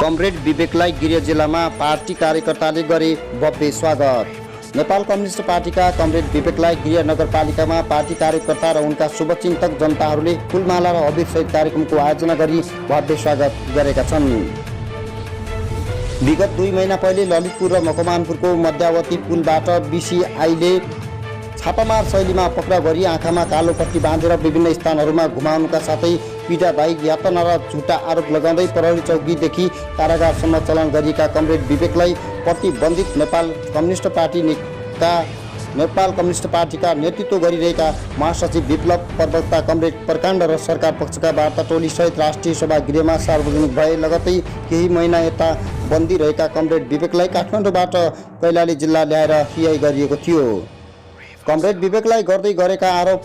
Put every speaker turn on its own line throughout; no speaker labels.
Comrade विवेकलाई गृह जिल्लामा party कार्यकर्ताले गरे भव्य स्वागत। नेपाल कम्युनिस्ट पार्टीका कमरेड विवेकलाई गृह नगरपालिकामा पार्टी कार्यकर्ता र उनका शुभचिन्तक जनताहरूले फुलमाला र अबिरसहित कार्यक्रमको आयोजना गरी भव्य स्वागत गरेका छन्। विगत 2 महिना पहिले ललितपुर र मकवानपुरको मध्यावती पुलबाट बीसीआईले छापामार शैलीमा पक्राउ गरी आँखामा कालो पट्टी बाँधेर विभिन्न स्थानहरूमा घुमाउनुका साथै पीडादायी यातना र झुटा आरोप लगाउँदै प्रहरी चौकीदेखि कारागारसम्म चलन गरिएका कमरेड विवेकलाई प्रतिबन्धित नेपाल कम्युनिस्ट पार्टीका नेतृत्व गरिरहेका महासचिव विप्लव प्रवक्ता कमरेड प्रकाण्ड र सरकार पक्षका वार्ता टोलीसहित राष्ट्रिय सभा गृहमा सार्वजनिक भए। लगतै केही महिना यता बन्दी रहेका कमरेड विवेकलाई काठमाडौँबाट कैलाली जिल्ला ल्याएर रिहाई गरिएको थियो। कमरेड विवेकलाई गर्दै गरेका आरोप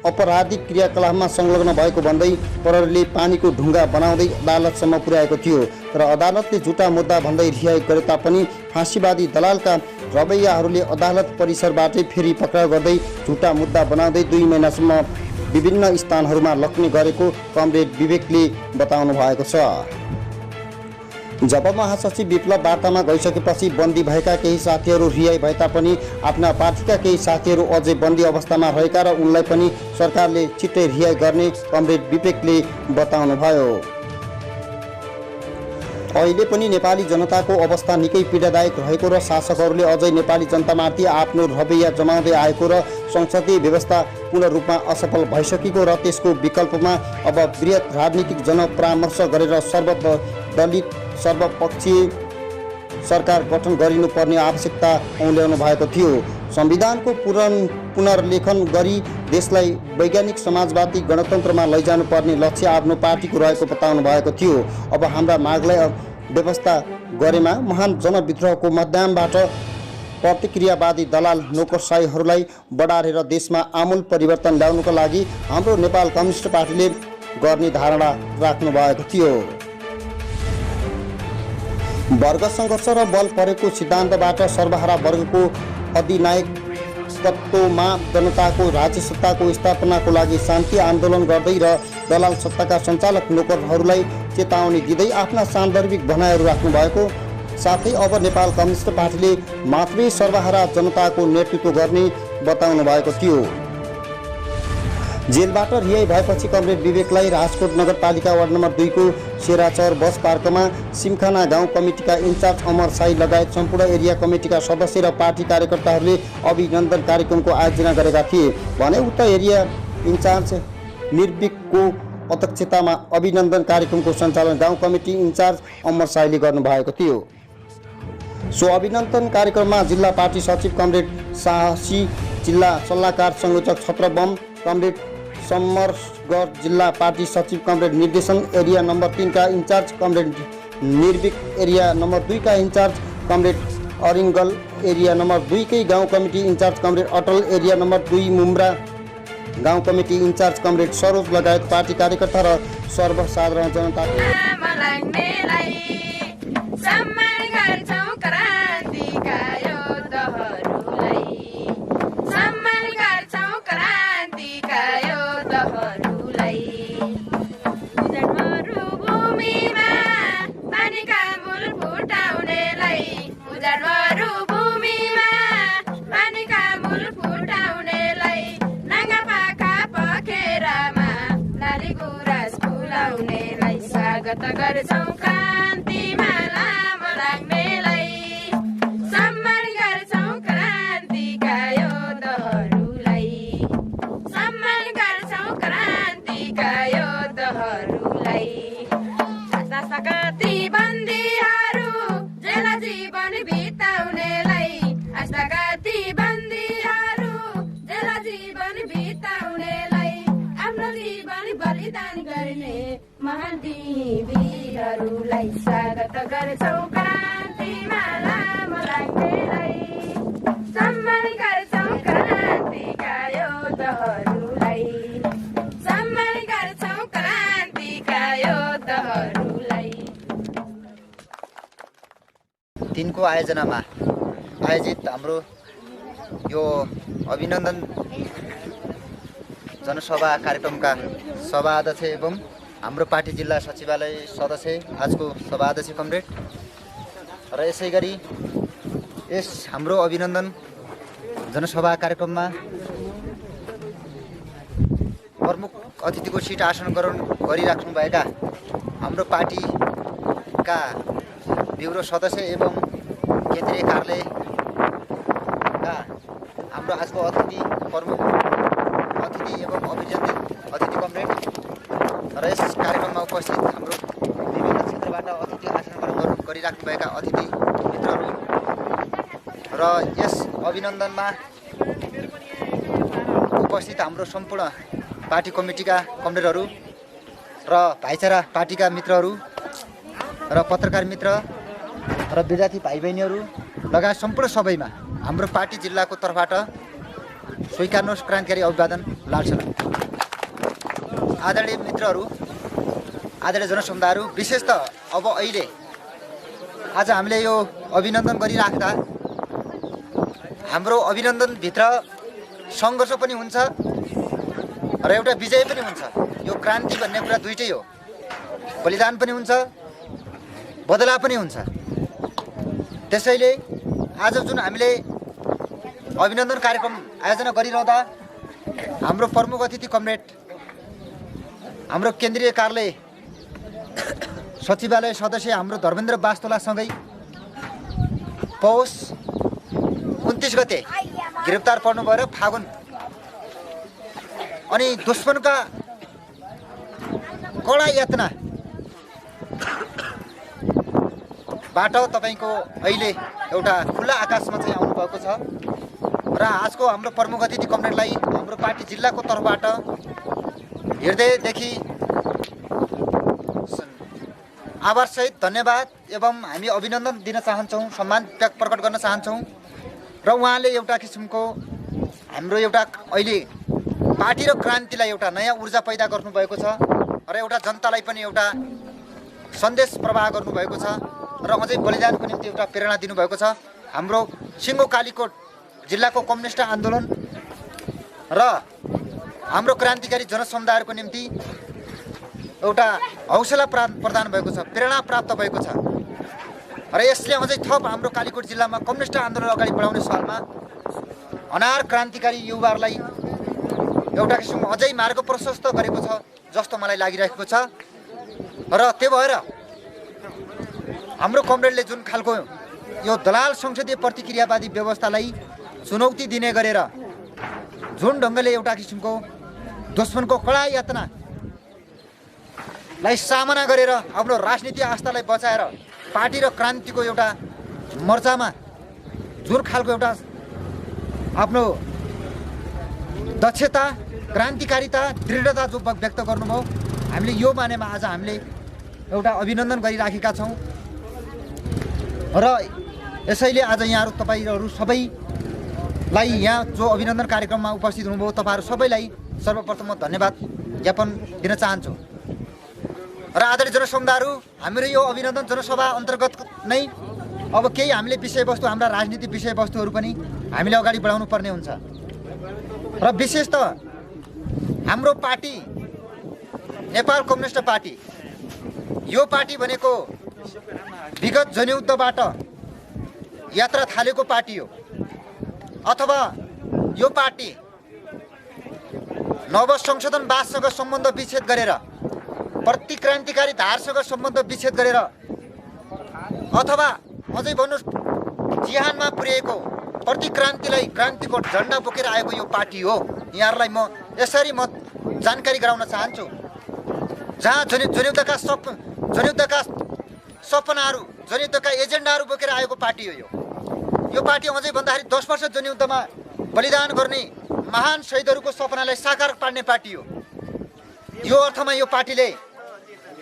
अपराधिक क्रियाकलापमा संलग्न भएको भन्दै प्रहरीले पानीको ढुङ्गा बनाउँदै अदालतसम्म पुर्याएको थियो। तर अदालतले झुटा मुद्दा भन्दै रिहाई गरे तापनि फाँसीवादी दलालका रवैयाहरूले अदालत परिसरबाटै फेरि पक्राउ गर्दै झुटा मुद्दा बनाउँदै 2 महिनासम्म विभिन्न स्थानहरूमा लग्ने गरेको कमरेड विवेकले बताउनु भएको छ। जब महासचिव विप्लव वार्तामा गइसकेपछि बन्दी भएका केही साथीहरू रिहाई भए तापनि आफ्ना पार्टीका केही साथीहरू अझै बन्दी अवस्थामा रहेका र उनलाई पनि सरकारले छिट्टै रिहाई गर्ने कमरेड विवेकले बताउनुभयो। अहिले पनि नेपाली जनताको अवस्था निकै पीडादायक रहेको र शासकहरूले अझै नेपाली जनतामाथि आफ्नो रवैया जमाउँदै आएको र संसदीय व्यवस्था पूर्ण रूपमा असफल भइसकेको र त्यसको विकल्पमा अब वृहत राजनीतिक जनपरामर्श गरेर सर्वदलित सर्वपक्षीय सरकार गठन गरिनुपर्ने आवश्यकता औल्याउनु भएको थियो। संविधानको पुनर्लेखन गरी देशलाई वैज्ञानिक समाजवादी गणतन्त्रमा लैजानुपर्ने लक्ष्य आफ्नो पार्टीको रहेको बताउनु भएको थियो। अब हाम्रा मागलाई व्यवस्था गरेमा महान जनविद्रोहको माध्यमबाट प्रतिक्रियावादी दलाल नोकरशाहीहरूलाई बढारेर देशमा आमूल परिवर्तन ल्याउनुको लागि हाम्रो नेपाल कम्युनिस्ट पार्टीले गर्ने धारणा राख्नु भएको थियो। वर्ग सङ्घर्ष र बल परेको सिद्धान्तबाट सर्वहारा वर्गको अधिनायकत्वमा जनताको राज्य सत्ताको स्थापनाको लागि शान्ति आन्दोलन गर्दै र दलाल सत्ताका सञ्चालक नोकरहरूलाई चेतावनी दिँदै आफ्ना सान्दर्भिक भनाइहरू राख्नु भएको साथै अब नेपाल कम्युनिस्ट पार्टीले मात्रै सर्वहारा जनताको नेतृत्व गर्ने बताउनु भएको थियो। जेलबाट रिहाई भएपछि कमरेड विवेकलाई राजकोट नगरपालिका वार्ड नम्बर 2 को सेराचौर बस पार्कमा सिमखाना गाउँ कमिटीका इन्चार्ज अमर साई लगायत सम्पूर्ण एरिया कमिटीका सदस्य र पार्टी कार्यकर्ताहरूले अभिनन्दन कार्यक्रमको आयोजना गरेका थिए भने उक्त एरिया इन्चार्ज निर्विकको अध्यक्षतामा अभिनन्दन कार्यक्रमको सञ्चालन गाउँ कमिटी इन्चार्ज अमर साईले गर्नुभएको थियो। सो अभिनन्दन कार्यक्रममा जिल्ला पार्टी सचिव कमरेड साहसी, जिल्ला सल्लाहकार संयोजक छत्रबम कमरेड समरगढ, जिल्ला पार्टी सचिव कमरेड निर्देशन एरिया नम्बर 3 का incharge comrade Nirvik, area number 2 का incharge comrade Aringal, area number 2 कै गाउँ committee incharge comrade Atal, area number 2 Mumra गाउँ कमिटी इन्चार्ज कमरेड सरोज लगायत पार्टी कार्यकर्ता र सर्वसाधारण जनता
गर्छौं क्रान्तिमा लामो लाग्नेलाई सम्मान गर्छौं क्रान्तिका योद्धहरूलाई सम्मान गर्छौं क्रान्तिका योद्धहरूलाई कति बन्दीहरू जेल जीवन बिताउनेलाई कति बन्दीहरू जेल जीवन बिताउनेलाई आफ्नो जीवन बलिदान गर्ने महान वीरहरूलाई स्वागत गर्छौं क्रान्तिमा लामो लाग्नेलाई सम्मान गर्छौं क्रान्तिका योद्धहरूलाई सम्मान गर्छौं क्रान्तिका योद्धहरूलाई।
दिनको आयोजनामा आयोजित हाम्रो यो अभिनन्दन जनसभा कार्यक्रमका सभा अध्यक्ष एवं हाम्रो पार्टी जिल्ला सचिवालय सदस्य आजको सभाध्यक्ष कमरेड र यसै गरी यस हाम्रो अभिनन्दन जनसभा कार्यक्रममा प्रमुख अतिथिको सिट आसन ग्रहण गरिराख्नुभएका हाम्रो पार्टीका ब्युरो सदस्य एवं केन्द्रीय कार्यालयका हाम्रो आजको प्रमुख अतिथि एवं अभिनन्दित अतिथि कमरेड र यस कार्यक्रममा उपस्थित हाम्रो विभिन्न क्षेत्रबाट अतिथि आसन ग्रहण गरिराख्नुभएका अतिथि मित्रहरू र यस अभिनन्दनमा उपस्थित हाम्रो सम्पूर्ण पार्टी कमिटीका कमरेडहरू र भाइचारा पार्टीका मित्रहरू र पत्रकार मित्र र विद्यार्थी भाइ बहिनीहरू लगायत सम्पूर्ण सबैमा हाम्रो पार्टी जिल्लाको तर्फबाट स्वीकार्नुहोस् क्रान्तिकारी अभिवादन लाग्छ। आदरणीय मित्रहरू, आदरणीय जनसमुदायहरू, विशेष त अब अहिले आज हामीले यो अभिनन्दन गरिराख्दा हाम्रो अभिनन्दनभित्र सङ्घर्ष पनि हुन्छ र एउटा विजय पनि हुन्छ। यो क्रान्ति भन्ने कुरा दुइटै हो, बलिदान पनि हुन्छ, बदला पनि हुन्छ। त्यसैले आज जुन हामीले अभिनन्दन कार्यक्रम आयोजना गरिरहँदा हाम्रो प्रमुख अतिथि कमरेड हाम्रो केन्द्रीय कार्यालय सचिवालय सदस्य हाम्रो धर्मेन्द्र बास्तोलासँगै पौष 29 गते गिरफ्तार पर्नुभयो र फागुन अनि दुश्मनका कडा यातना बाट तपाईको अहिले एउटा खुला आकाशमा चाहिँ आउनु भएको छ र आजको हाम्रो प्रमुख अतिथि कमरेडलाई हाम्रो पार्टी जिल्लाको तर्फबाट हृदयदेखि आभारसहित धन्यवाद एवं हामी अभिनन्दन दिन चाहन्छौँ, सम्मान प्रकट गर्न चाहन्छौँ र उहाँले एउटा किसिमको हाम्रो एउटा अहिले पार्टी र क्रान्तिलाई एउटा नयाँ ऊर्जा पैदा गर्नुभएको छ र एउटा जनतालाई पनि एउटा सन्देश प्रवाह गर्नुभएको छ र अझै बलिदानको निम्ति एउटा प्रेरणा दिनुभएको छ। हाम्रो सिङ्गो कालीकोट जिल्लाको कम्युनिस्ट आन्दोलन र हाम्रो क्रान्तिकारी जनसमुदायहरूको निम्ति एउटा हौसला प्रदान भएको छ, प्रेरणा प्राप्त भएको छ र यसले अझै थप हाम्रो कालीकोट जिल्लामा कम्युनिस्ट आन्दोलन अगाडि बढाउने सवालमा अनार क्रान्तिकारी युवाहरूलाई एउटा किसिमको अझै मार्ग प्रशस्त गरेको छ जस्तो मलाई लागिरहेको छ र त्यो भएर हाम्रो कमरेडले जुन खालको यो दलाल संसदीय प्रतिक्रियावादी व्यवस्थालाई चुनौती दिने गरेर जुन ढङ्गले एउटा किसिमको दुश्मनको कडा यातनालाई सामना गरेर आफ्नो राजनीतिक आस्थालाई बचाएर पार्टी र क्रान्तिको एउटा मोर्चामा जुन खालको एउटा आफ्नो दक्षता, क्रान्तिकारिता, दृढता जो व्यक्त गर्नुभयो, हामीले यो मानेमा आज हामीले एउटा अभिनन्दन गरिराखेका छौँ र यसैले आज यहाँहरू तपाईँहरू सबैलाई यहाँ जो अभिनन्दन कार्यक्रममा उपस्थित हुनुभयो तपाईँहरू सबैलाई सर्वप्रथम म धन्यवाद ज्ञापन दिन चाहन्छु र आदरणीय जनसमुदायहरू, हाम्रो यो अभिनन्दन जनसभा अन्तर्गत नै अब केही हामीले विषयवस्तु, हाम्रा राजनीतिक विषयवस्तुहरू पनि हामीले अगाडि बढाउनु पर्ने हुन्छ र विशेष त हाम्रो पार्टी नेपाल कम्युनिस्ट पार्टी, यो पार्टी भनेको विगत जनयुद्धबाट यात्रा थालेको पार्टी हो अथवा यो पार्टी नवसंशोधनवादसँग सम्बन्ध विच्छेद गरेर, प्रतिक्रान्तिकारी धारसँग सम्बन्ध विच्छेद गरेर अथवा अझै भन्नुहोस् जिहानमा पुर्याएको प्रतिक्रान्तिलाई क्रान्तिको झन्डा बोकेर आएको यो पार्टी हो। यहाँहरूलाई म यसरी म जानकारी गराउन चाहन्छु, जहाँ जनयुद्धका सपनाहरू, जनयुद्धका एजेन्डाहरू बोकेर आएको पार्टी हो यो पार्टी अझै भन्दाखेरि 10 वर्ष जनयुद्धमा बलिदान गर्ने महान शहीदहरूको सपनालाई साकार पार्ने पार्टी हो। यो अर्थमा यो पार्टीले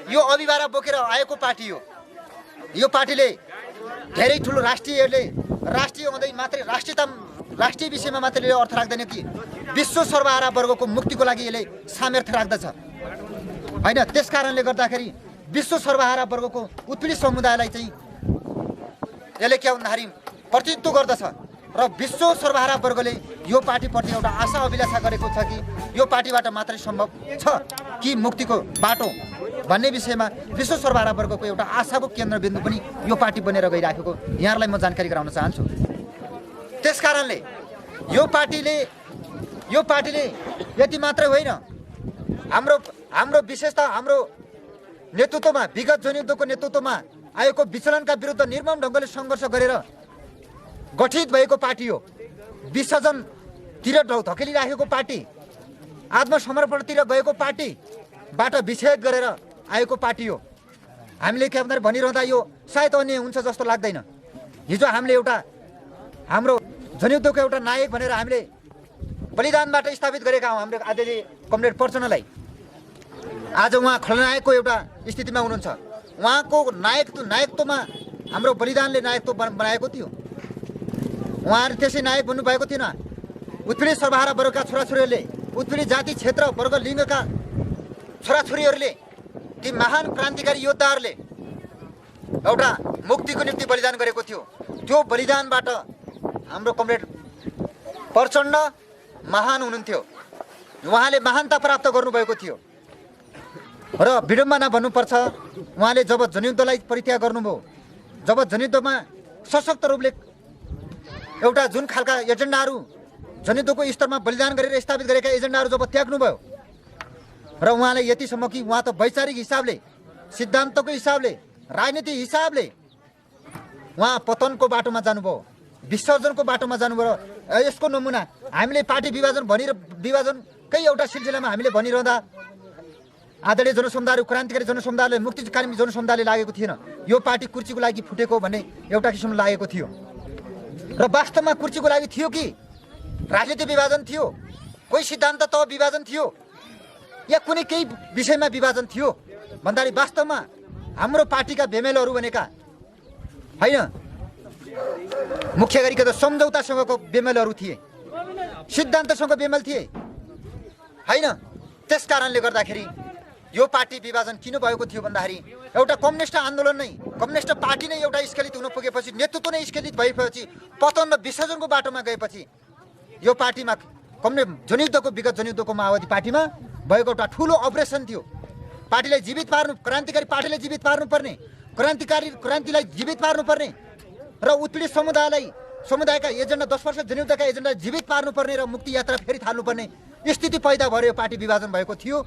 यो अभिभारा बोकेर आएको पार्टी हो। यो पार्टीले धेरै ठुलो राष्ट्रिय हुँदै मात्रै राष्ट्रिय विषयमा मात्रै अर्थ राख्दैन कि विश्व सर्वहारा वर्गको मुक्तिको लागि यसले सामर्थ्य राख्दछ हैन। त्यसकारणले गर्दाखेरि विश्व सर्वहारा वर्गको उत्पीडित समुदायलाई चाहिँ यसले के भन्दाखेरि प्रतिनिधित्व गर्दछ र विश्व सर्वहारा वर्गले यो पार्टीप्रति एउटा आशा अभिलाषा गरेको छ कि यो पार्टीबाट मात्रै सम्भव छ कि मुक्तिको बाटो भन्ने विषयमा विश्व सर्वहारा वर्गको एउटा आशाको केन्द्रबिन्दु पनि यो पार्टी बनेर गइराखेको यहाँलाई म जानकारी गराउन चाहन्छु। त्यसकारणले यो पार्टीले यति मात्रै होइन, हाम्रो विशेषता हाम्रो नेतृत्वमा विगत जनयुद्धको नेतृत्वमा आएको विचलनका विरुद्ध निर्मम ढङ्गले सङ्घर्ष गरेर गठित भएको पार्टी हो। विसर्जनतिर धकेलिराखेको पार्टी, आत्मसमर्पणतिर गएको पार्टीबाट विच्छेद गरेर आएको पार्टी हो। हामीले के भनिरहँदा यो सायद अन्य हुन्छ जस्तो लाग्दैन। हिजो हामीले एउटा हाम्रो जनयुद्धको एउटा नायक भनेर हामीले बलिदानबाट स्थापित गरेका हौँ हाम्रो आदरणीय कमरेड प्रचण्डलाई। आज उहाँ खलनायकको एउटा स्थितिमा हुनुहुन्छ। उहाँको नायकत्वमा हाम्रो बलिदानले नायकत्व बनाएको थियो। उहाँहरू त्यसै नायक बन्नुभएको थिएन। उत्पीडित सर्वहारा वर्गका छोराछोरीहरूले, उत्पीडित जाति क्षेत्र वर्ग लिङ्गका छोराछोरीहरूले, ती महान क्रान्तिकारी योद्धाहरूले एउटा मुक्तिको निम्ति बलिदान गरेको थियो। त्यो बलिदानबाट हाम्रो कमरेड प्रचण्ड महान हुनुहुन्थ्यो। उहाँले महानता प्राप्त गर्नुभएको थियो र विडम्बना भन्नुपर्छ, उहाँले जब जनयुद्धलाई परित्याग गर्नुभयो, जब जनयुद्धमा सशक्त रूपले एउटा जुन खालका एजेन्डाहरू जनयुद्धको स्तरमा बलिदान गरेर स्थापित गरेका एजेन्डाहरू जब त्याग्नुभयो र उहाँले यतिसम्म कि उहाँ त वैचारिक हिसाबले, सिद्धान्तको हिसाबले, राजनीतिक हिसाबले उहाँ पतनको बाटोमा जानुभयो, विसर्जनको बाटोमा जानुभयो। यसको नमुना हामीले पार्टी विभाजनकै एउटा सिलसिलामा हामीले भनिरहँदा आदरणीय जनसमुदाय, क्रान्तिकारी जनसमुदायले, मुक्तिकामी जनसमुदायले लागेको थिएन यो पार्टी कुर्सीको लागि फुटेको भन्ने एउटा किसिमले लागेको थियो। र वास्तवमा कुर्सीको लागि थियो कि राजनीतिक विभाजन थियो, कोही सिद्धान्त तह विभाजन थियो, या कुनै केही विषयमा विभाजन थियो भन्दाखेरि वास्तवमा हाम्रो पार्टीका बेमेलहरू भनेका होइन, मुख्य गरी त सम्झौतासँगको बेमेलहरू थिए, सिद्धान्तसँग बेमेल थिए होइन। त्यस कारणले गर्दाखेरि यो पार्टी विभाजन किन भएको थियो भन्दाखेरि एउटा कम्युनिस्ट आन्दोलन नै, कम्युनिस्ट पार्टी नै एउटा स्खलित हुन पुगेपछि, नेतृत्व नै स्खलित भएपछि, पतन र विसर्जनको बाटोमा गएपछि यो पार्टीमा जनयुद्धको विगत जनयुद्धको माओवादी पार्टीमा भएको एउटा ठुलो अपरेसन थियो। पार्टीलाई जीवित पार्नु, क्रान्तिकारी पार्टीलाई जीवित पार्नुपर्ने, क्रान्तिलाई जीवित पार्नुपर्ने र उत्पीडित समुदायका एजेन्डा 10 वर्ष जनयुद्धका एजेन्डा जीवित पार्नुपर्ने र मुक्ति यात्रा फेरि थाल्नुपर्ने स्थिति पैदा भयो। पार्टी विभाजन भएको थियो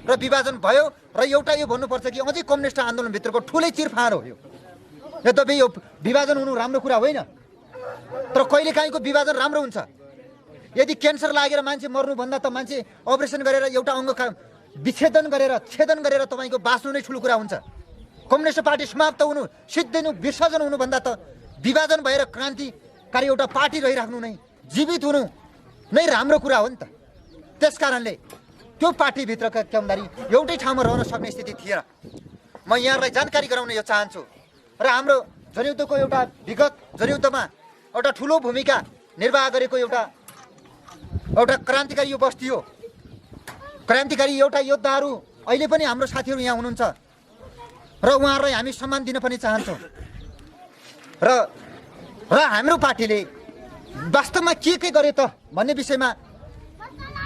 र विभाजन भयो र एउटा यो भन्नुपर्छ कि अझै कम्युनिस्ट आन्दोलनभित्रको ठुलै चिरफार हो यो। यद्यपि यो विभाजन हुनु राम्रो कुरा होइन, तर कहिलेकाहीँको विभाजन राम्रो हुन्छ। यदि क्यान्सर लागेर मान्छे मर्नुभन्दा त मान्छे अपरेसन गरेर एउटा अङ्ग छेदन गरेर तपाईँको बाँच्नु नै ठुलो कुरा हुन्छ। कम्युनिस्ट पार्टी समाप्त हुनु, सिद्धिनु, विसर्जन हुनुभन्दा त विभाजन भएर क्रान्तिकारी एउटा पार्टी रहिराख्नु नै, जीवित हुनु नै राम्रो कुरा हो नि त। त्यस कारणले त्यो पार्टीभित्रका कर्मचारी एउटै ठाउँमा रहन सक्ने स्थिति थिएन। म यहाँलाई जानकारी गराउन यो चाहन्छु र हाम्रो जनयुद्धको एउटा विगत जनयुद्धमा एउटा ठुलो भूमिका निर्वाह गरेको एउटा क्रान्तिकारी यो बस्ती हो। क्रान्तिकारी एउटा योद्धाहरू अहिले पनि हाम्रो साथीहरू यहाँ हुनुहुन्छ र उहाँहरूलाई हामी सम्मान दिन पनि चाहन्छौँ। र हाम्रो पार्टीले वास्तवमा के गरे त भन्ने विषयमा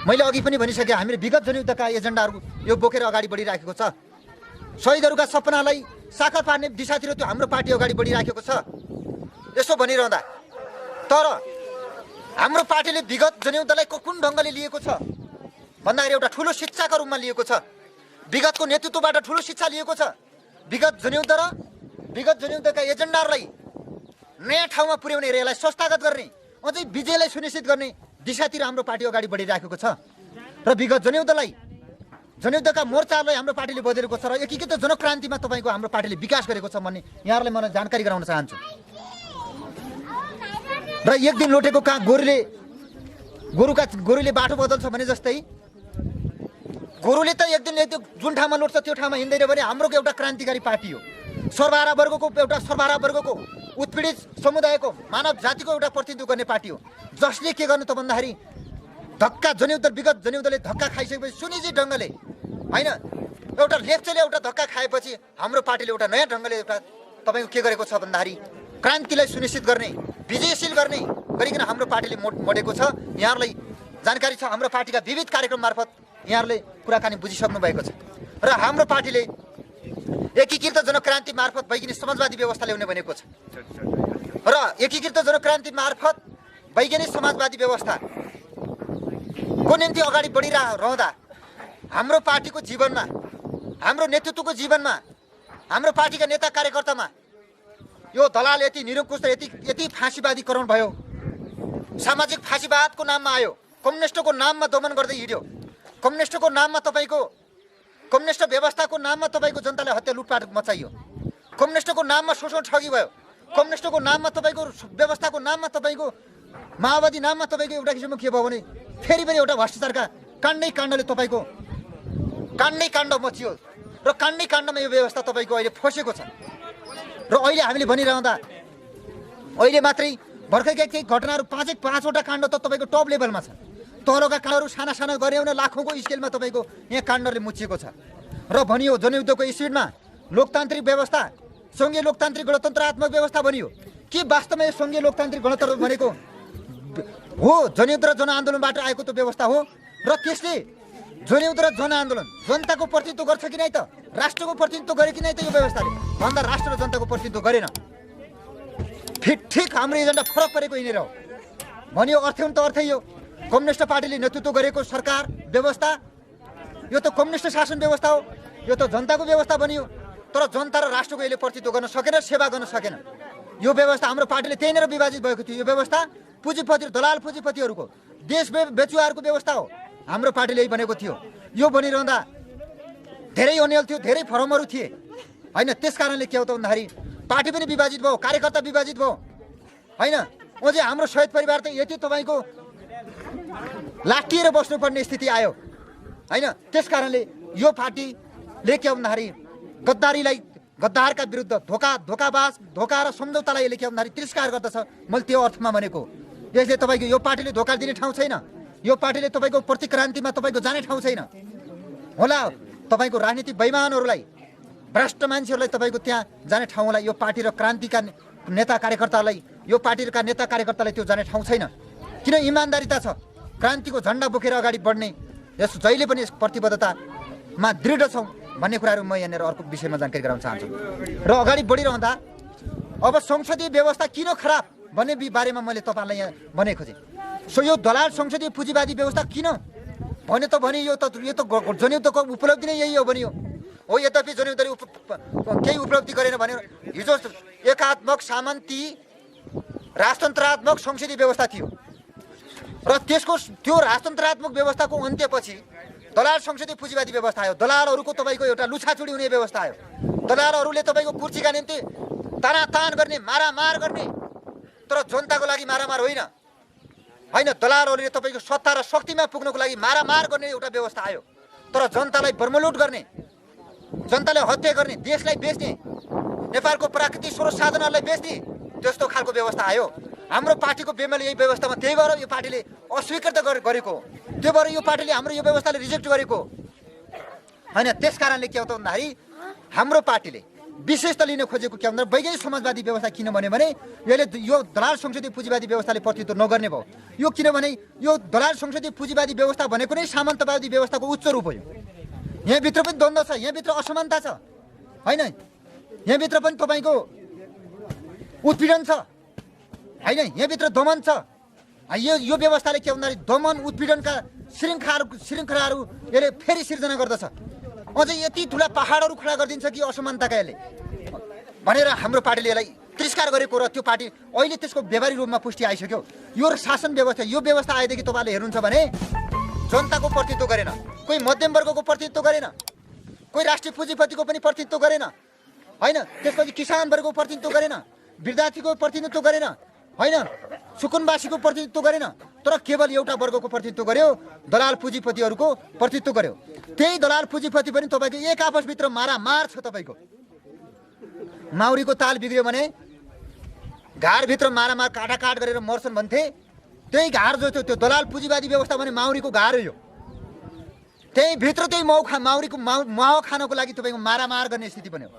मैले अघि पनि भनिसकेँ। हामीले विगत जनयुद्धका एजेन्डाहरू यो बोकेर अगाडि बढिराखेको छ। शहीदहरूका सपनालाई साकार पार्ने दिशातिर त्यो हाम्रो पार्टी अगाडि बढिराखेको छ। यसो भनिरहँदा तर हाम्रो पार्टीले विगत जनयुद्धलाई कुन ढङ्गले लिएको छ भन्दाखेरि एउटा ठुलो शिक्षाका रूपमा लिएको छ। विगतको नेतृत्वबाट ठुलो शिक्षा लिएको छ। विगत जनयुद्धका एजेन्डाहरूलाई नयाँ ठाउँमा पुर्याउने र यसलाई संस्थागत गर्ने, अझै विजयलाई सुनिश्चित गर्ने दिशातिर हाम्रो पार्टी अगाडि बढिराखेको छ। र विगत जनयुद्धका मोर्चाहरूलाई हाम्रो पार्टीले बदलेको छ र एकीकृत जनक्रान्तिमा तपाईँको हाम्रो पार्टीले विकास गरेको छ भन्ने यहाँहरूलाई म जानकारी गराउन चाहन्छु। र एक दिन लोटेको कहाँ गोरुले बाटो बदल्छ भने जस्तै गोरुले त एक दिन जुन ठाउँमा लोट्छ त्यो ठाउँमा हिँड्दैन भने हाम्रो एउटा क्रान्तिकारी पार्टी हो। सर्वहारा वर्गको उत्पीडित समुदायको मानव जातिको एउटा प्रतिनिधित्व गर्ने पार्टी हो, जसले के गर्नु त भन्दाखेरि विगत जनयुद्धले धक्का खाइसकेपछि सुनिश्चित ढङ्गले होइन, एउटा लेप्चेले एउटा धक्का खाएपछि हाम्रो पार्टीले एउटा नयाँ ढङ्गले एउटा तपाईँको के गरेको छ भन्दाखेरि क्रान्तिलाई सुनिश्चित गर्ने, विजयशील गर्ने गरिकन हाम्रो पार्टीले मोडेको छ। यहाँहरूलाई जानकारी छ, हाम्रो पार्टीका विविध कार्यक्रम मार्फत यहाँहरूले कुराकानी बुझिसक्नु भएको छ र हाम्रो पार्टीले एकीकृत जनक्रान्ति मार्फत वैज्ञानिक समाजवादी व्यवस्था ल्याउने भनेको छ र एकीकृत जनक्रान्ति मार्फत वैज्ञानिक समाजवादी व्यवस्था को निम्ति अगाडि बढिरहँदा हाम्रो पार्टीको जीवनमा, हाम्रो नेतृत्वको जीवनमा, हाम्रो पार्टीका नेता कार्यकर्तामा यो दलाल यति निरङ्कुश र यति फाँसीवादीकरण भयो, सामाजिक फाँसीवादको नाममा आयो, कम्युनिस्टको नाममा दमन गर्दै हिँड्यो, कम्युनिस्टको नाममा तपाईँको कम्युनिस्ट व्यवस्थाको नाममा तपाईँको जनताले हत्या लुटपाट मचाइयो, कम्युनिस्टको नाममा शोषण ठगी भयो, कम्युनिस्टको नाममा तपाईँको व्यवस्थाको नाममा तपाईँको माओवादी नाममा तपाईँको एउटा किसिमको के भयो भने फेरि पनि एउटा भ्रष्टाचारका काण्डले तपाईँको काण्ड मचियो र काण्डमा यो व्यवस्था तपाईँको अहिले फसेको छ। र अहिले हामीले भनिरहँदा अहिले मात्रै भर्खरकै केही घटनाहरू पाँचवटा काण्ड त तपाईँको टप लेभलमा छ। तलका काण्डहरू साना साना गरे भने लाखौँको स्केलमा तपाईँको यहाँ काण्डले मुछिएको छ। र भनियो जनयुद्धको स्पिडमा लोकतान्त्रिक व्यवस्था, सङ्घीय लोकतान्त्रिक गणतन्त्रात्मक व्यवस्था भनियो। के वास्तवमा यो सङ्घीय लोकतान्त्रिक गणतन्त्र भनेको हो जनयुद्ध र जनआन्दोलनबाट आएको त्यो व्यवस्था हो? र त्यसले जनयुद्ध र जनआन्दोलन जनताको प्रतिनिधित्व गर्छ कि नै त राष्ट्रको प्रतिनिधित्व गरे कि नै त यो व्यवस्थाले? भन्दा राष्ट्र र जनताको प्रतिनिधित्व गरेन। ठिक हाम्रो एजेन्डा फरक परेको यिनीहरू हो भनियो। अर्थै त अर्थै यो कम्युनिस्ट पार्टीले नेतृत्व गरेको सरकार व्यवस्था, यो त कम्युनिस्ट शासन व्यवस्था हो, यो त जनताको व्यवस्था बनियो। तर जनता र राष्ट्रको यसले प्रतिनिधित्व गर्न सकेन, सेवा गर्न सकेन। यो व्यवस्था हाम्रो पार्टीले त्यहीँनिर विभाजित भएको थियो। यो व्यवस्था पुँजीपति, दलाल पुँजीपतिहरूको, देश बेचुवाहरूको व्यवस्था हो। हाम्रो पार्टीले यही भनेको थियो। यो भनिरहँदा धेरै अनियल थियो, धेरै फरमहरू थिए होइन। त्यस कारणले के हो त भन्दाखेरि पार्टी पनि विभाजित भयो, कार्यकर्ता विभाजित भयो होइन। अझै हाम्रो शहीद परिवार त यति तपाईँको लाटिएर बस्नुपर्ने स्थिति आयो होइन। त्यस कारणले यो पार्टीले के भन्दाखेरि गद्दारका विरुद्ध धोका र सम्झौतालाई यसले के भन्दाखेरि तिरस्कार गर्दछ। मैले त्यो अर्थमा भनेको। यसले तपाईँको यो पार्टीले धोका दिने ठाउँ छैन। यो पार्टीले तपाईँको प्रतिक्रान्तिमा तपाईँको जाने ठाउँ छैन होला। तपाईँको राजनीतिक बेइमानहरूलाई, भ्रष्ट मान्छेहरूलाई तपाईँको त्यहाँ जाने ठाउँ होला। यो पार्टी र क्रान्तिका नेता कार्यकर्तालाई, यो पार्टीका नेता कार्यकर्तालाई त्यो जाने ठाउँ छैन। किन इमान्दारिता छ, क्रान्तिको झन्डा बोकेर अगाडि बढ्ने यस जहिले पनि यस प्रतिबद्धतामा दृढ छौँ भन्ने कुराहरू म यहाँनिर अर्को विषयमा जानकारी गराउन चाहन्छु। र अगाडि बढिरहँदा अब संसदीय व्यवस्था किन खराब भन्ने बारेमा मैले तपाईँलाई यहाँ भनेको थिएँ। सो यो दलाल संसदीय पुँजीवादी व्यवस्था किन भने त यो त जनयुद्धको उपलब्धि नै यही हो भनियो हो। यद्यपि जनयुद्धले केही उपलब्धि गरेन भनेर हिजो एकात्मक सामन्ती राजतन्त्रात्मक संसदीय व्यवस्था थियो र त्यो राजतन्त्रात्मक व्यवस्थाको अन्त्यपछि दलाल संसदीय पुँजीवादी व्यवस्था आयो। दलालहरूको तपाईँको एउटा लुछाचुडी हुने व्यवस्था आयो। दलालहरूले तपाईँको कुर्सीका निम्ति तानातान गर्ने, मारामार गर्ने, तर जनताको लागि मारामार होइन। दलालहरूले तपाईँको सत्ता र शक्तिमा पुग्नको लागि मारामार गर्ने एउटा व्यवस्था आयो। तर जनतालाई बर्मलुट गर्ने, जनतालाई हत्या गर्ने, देशलाई बेच्ने, नेपालको प्राकृतिक स्रोत साधनहरूलाई बेच्ने त्यस्तो खालको व्यवस्था आयो। हाम्रो पार्टीको बेमेलले यही व्यवस्थामा, त्यही भएर यो पार्टीले अस्वीकृत गरेको, त्यही भएर यो पार्टीले हाम्रो यो व्यवस्थाले रिजेक्ट गरेको होइन। त्यस कारणले के हो त भन्दाखेरि हाम्रो पार्टीले विशेष त लिन खोजेको के भन्दा वैज्ञानिक समाजवादी व्यवस्था किन भने यसले यो दलाल संसदीय पुँजीवादी व्यवस्थाले प्रतिनिधित्व नगर्ने भयो। यो किनभने यो दलाल संसदीय पुँजीवादी व्यवस्था भनेको नै सामन्तवादी व्यवस्थाको उच्च रूप हो। यहाँभित्र पनि द्वन्द्व छ, यहाँभित्र असमानता छ होइन। यहाँभित्र पनि तपाईँको उत्पीडन छ होइन। यहाँभित्र दमन छ। यो व्यवस्थाले के भन्दाखेरि दमन उत्पीडनका श्रृङ्खलाहरू यसले फेरि सिर्जना गर्दछ। अझै यति ठुला पहाडहरू खडा गरिदिन्छ कि असमानताका यसले भनेर हाम्रो पार्टीले यसलाई तिरस्कार गरेको र त्यो पार्टी अहिले त्यसको व्यवहारिक रूपमा पुष्टि आइसक्यो। यो शासन व्यवस्था, यो व्यवस्था आएदेखि तपाईँले हेर्नुहुन्छ भने जनताको प्रतिनिधित्व गरेन, कोही मध्यम वर्गको प्रतिनिधित्व गरेन, कोही राष्ट्रिय पुँजीपतिको पनि प्रतिनिधित्व गरेन होइन। त्यसपछि किसान वर्गको प्रतिनिधित्व गरेन, विद्यार्थीको प्रतिनिधित्व गरेन होइन, सुकुनवासीको प्रतिनिधित्व गरेन, तर केवल एउटा वर्गको प्रतिनिधित्व गर्यो, दलाल पुँजीपतिहरूको प्रतिनिधित्व गर्यो। त्यही दलाल पुँजीपति पनि तपाईँको एक आपसभित्र मारामार छ। तपाईँको माउरीको ताल बिग्रियो भने घारभित्र मारामार काटाकाट गरेर मर्छन् भन्थे। त्यही घार जो थियो त्यो दलाल पुँजीवादी व्यवस्था भने माउरीको घार हो। यो त्यही भित्र त्यही माउरीको माउ खानको लागि तपाईँको मारामार गर्ने स्थिति बन्यो।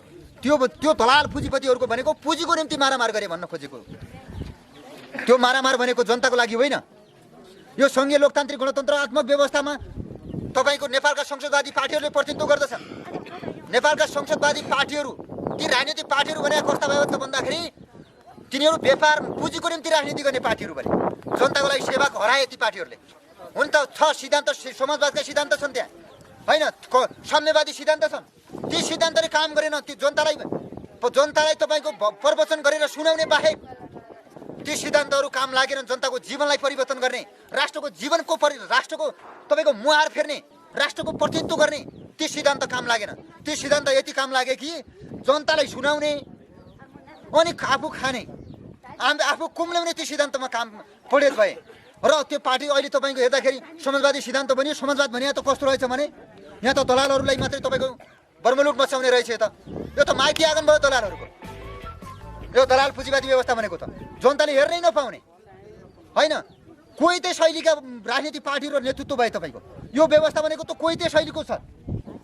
त्यो दलाल पुँजीपतिहरूको भनेको पुँजीको निम्ति मारामार गरे भन्न खोजेको। त्यो मारामार भनेको जनताको लागि होइन। यो सङ्घीय लोकतान्त्रिक गणतन्त्रात्मक व्यवस्थामा तपाईँको नेपालका संसदवादी पार्टीहरूले प्रतिनिधित्व गर्दछन्। नेपालका संसदवादी पार्टीहरू ती राजनीतिक पार्टीहरू भने कस्ता भयो त भन्दाखेरि तिनीहरू व्यापार पुँजीको निम्ति राजनीति गर्ने पार्टीहरू भने जनताको लागि सेवा हराए ती पार्टीहरूले। हुन त छ सिद्धान्त, समाजवादका सिद्धान्त छन् त्यहाँ होइन, साम्यवादी सिद्धान्त छन्। ती सिद्धान्तले काम गरेन। ती जनतालाई तपाईँको प्रवचन गरेर सुनाउने बाहेक ती सिद्धान्तहरू काम लागेन। जनताको जीवनलाई परिवर्तन गर्ने, राष्ट्रको जीवनको राष्ट्रको तपाईँको मुहार फेर्ने, राष्ट्रको प्रतिनिधित्व गर्ने ती सिद्धान्त काम लागेन। ती सिद्धान्त यति काम लागे कि जनतालाई सुनाउने अनि आफू खाने, आफू कुम्ल्याउने ती सिद्धान्तमा काम पढेत भए। र त्यो पार्टी अहिले तपाईँको हेर्दाखेरि समाजवादी सिद्धान्त बन्यो। समाजवाद भने त कस्तो रहेछ भने यहाँ त दलालहरूलाई मात्रै तपाईँको बर्मलुट मचाउने रहेछ। यो त माइती आँगन भयो दलालहरूको। यो दलाल पुँजीवादी व्यवस्था भनेको त जनताले हेर्नै नपाउने होइन। कोही त्यही शैलीका राजनीतिक पार्टीहरू नेतृत्व भए तपाईँको। यो व्यवस्था भनेको त कोही त्यही शैलीको छ।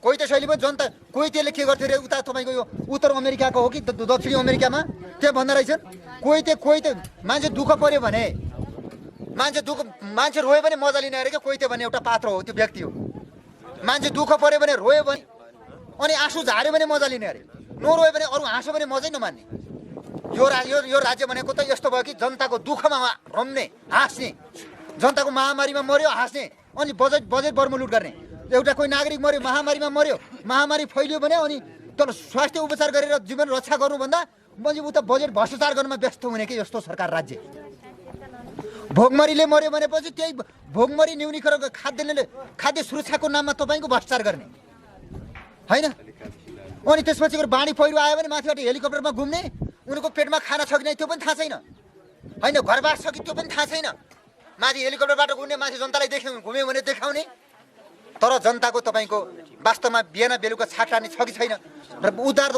कोही त्यही शैलीमा जनता कोही त्यसले के गर्थ्यो अरे उता तपाईँको यो उत्तर अमेरिकाको हो कि दक्षिणी अमेरिकामा त्यहाँ भन्दा रहेछन् कोही त्यो मान्छे दुःख पऱ्यो भने मान्छे रोयो भने मजा लिने अरे क्या। कोही त्यो भने एउटा पात्र हो, त्यो व्यक्ति हो। मान्छे दुःख पऱ्यो भने रोयो भने अनि आँसु झार्यो भने मजा लिने अरे, नरोयो भने अरू हाँसो भने मजै नमान्ने। यो राज्य भनेको त यस्तो भयो कि जनताको दुःखमा रम्ने, हाँस्ने, जनताको महामारीमा मर्यो हाँस्ने, अनि बजेट बर्मलुट गर्ने। एउटा कोही नागरिक मर्यो, महामारीमा मर्यो, महामारी फैलियो भने अनि तर स्वास्थ्य उपचार गरेर जीवन रक्षा गर्नुभन्दा मैले उता बजेट भ्रष्टाचार गर्नुमा व्यस्त हुने कि यस्तो सरकार राज्य। भोगमरीले मर्यो भनेपछि त्यही भोगमरी न्यूनीकरण खाद्य सुरक्षाको नाममा तपाईँको भ्रष्टाचार गर्ने होइन। अनि त्यसपछि बाढी पहिरो आयो भने माथिबाट हेलिकप्टरमा घुम्ने, उनको पेटमा खाना छ कि नै त्यो पनि थाहा छैन होइन, घरबार छ कि त्यो पनि थाहा छैन। माथि हेलिकप्टरबाट घुम्ने, माथि जनतालाई घुम्यो भने देखाउने, तर जनताको तपाईँको वास्तवमा बिहान बेलुका छाट्रानी छ कि छैन र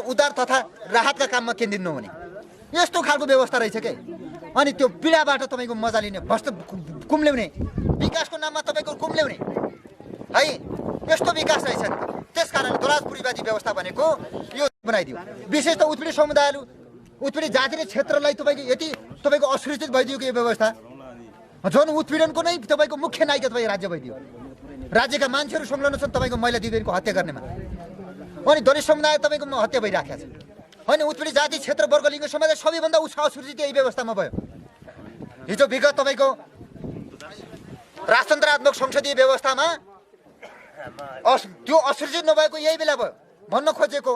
उदार तथा राहतका काममा केन्द्रित नहुने यस्तो खालको व्यवस्था रहेछ के। अनि त्यो पीडाबाट तपाईँको मजा लिने, कुम्ल्याउने, विकासको नाममा तपाईँको कुम्ल्याउने है, यस्तो विकास रहेछ नि। त्यसकारण दलाल पुँजीवादी व्यवस्था भनेको यो बनाइदियो। विशेष त उत्पीडित जातिले क्षेत्रलाई तपाईँको यति तपाईँको असुरक्षित भइदियो कि यो व्यवस्था झन् उत्पीडनको नै तपाईँको मुख्य नायिका तपाईँ राज्य भइदियो। राज्यका मान्छेहरू संलग्न छन् तपाईँको महिला दिदीहरूको हत्या गर्नेमा, अनि दलित समुदाय तपाईँको हत्या भइराखेको छ होइन। उत्पीडित जाति क्षेत्र वर्ग लिङ्ग समुदाय सबैभन्दा असुरक्षित यही व्यवस्थामा भयो। हिजो विगत तपाईँको राजतन्त्रात्मक संसदीय व्यवस्थामा त्यो असुरक्षित नभएको यही बेला भयो। भन्न खोजेको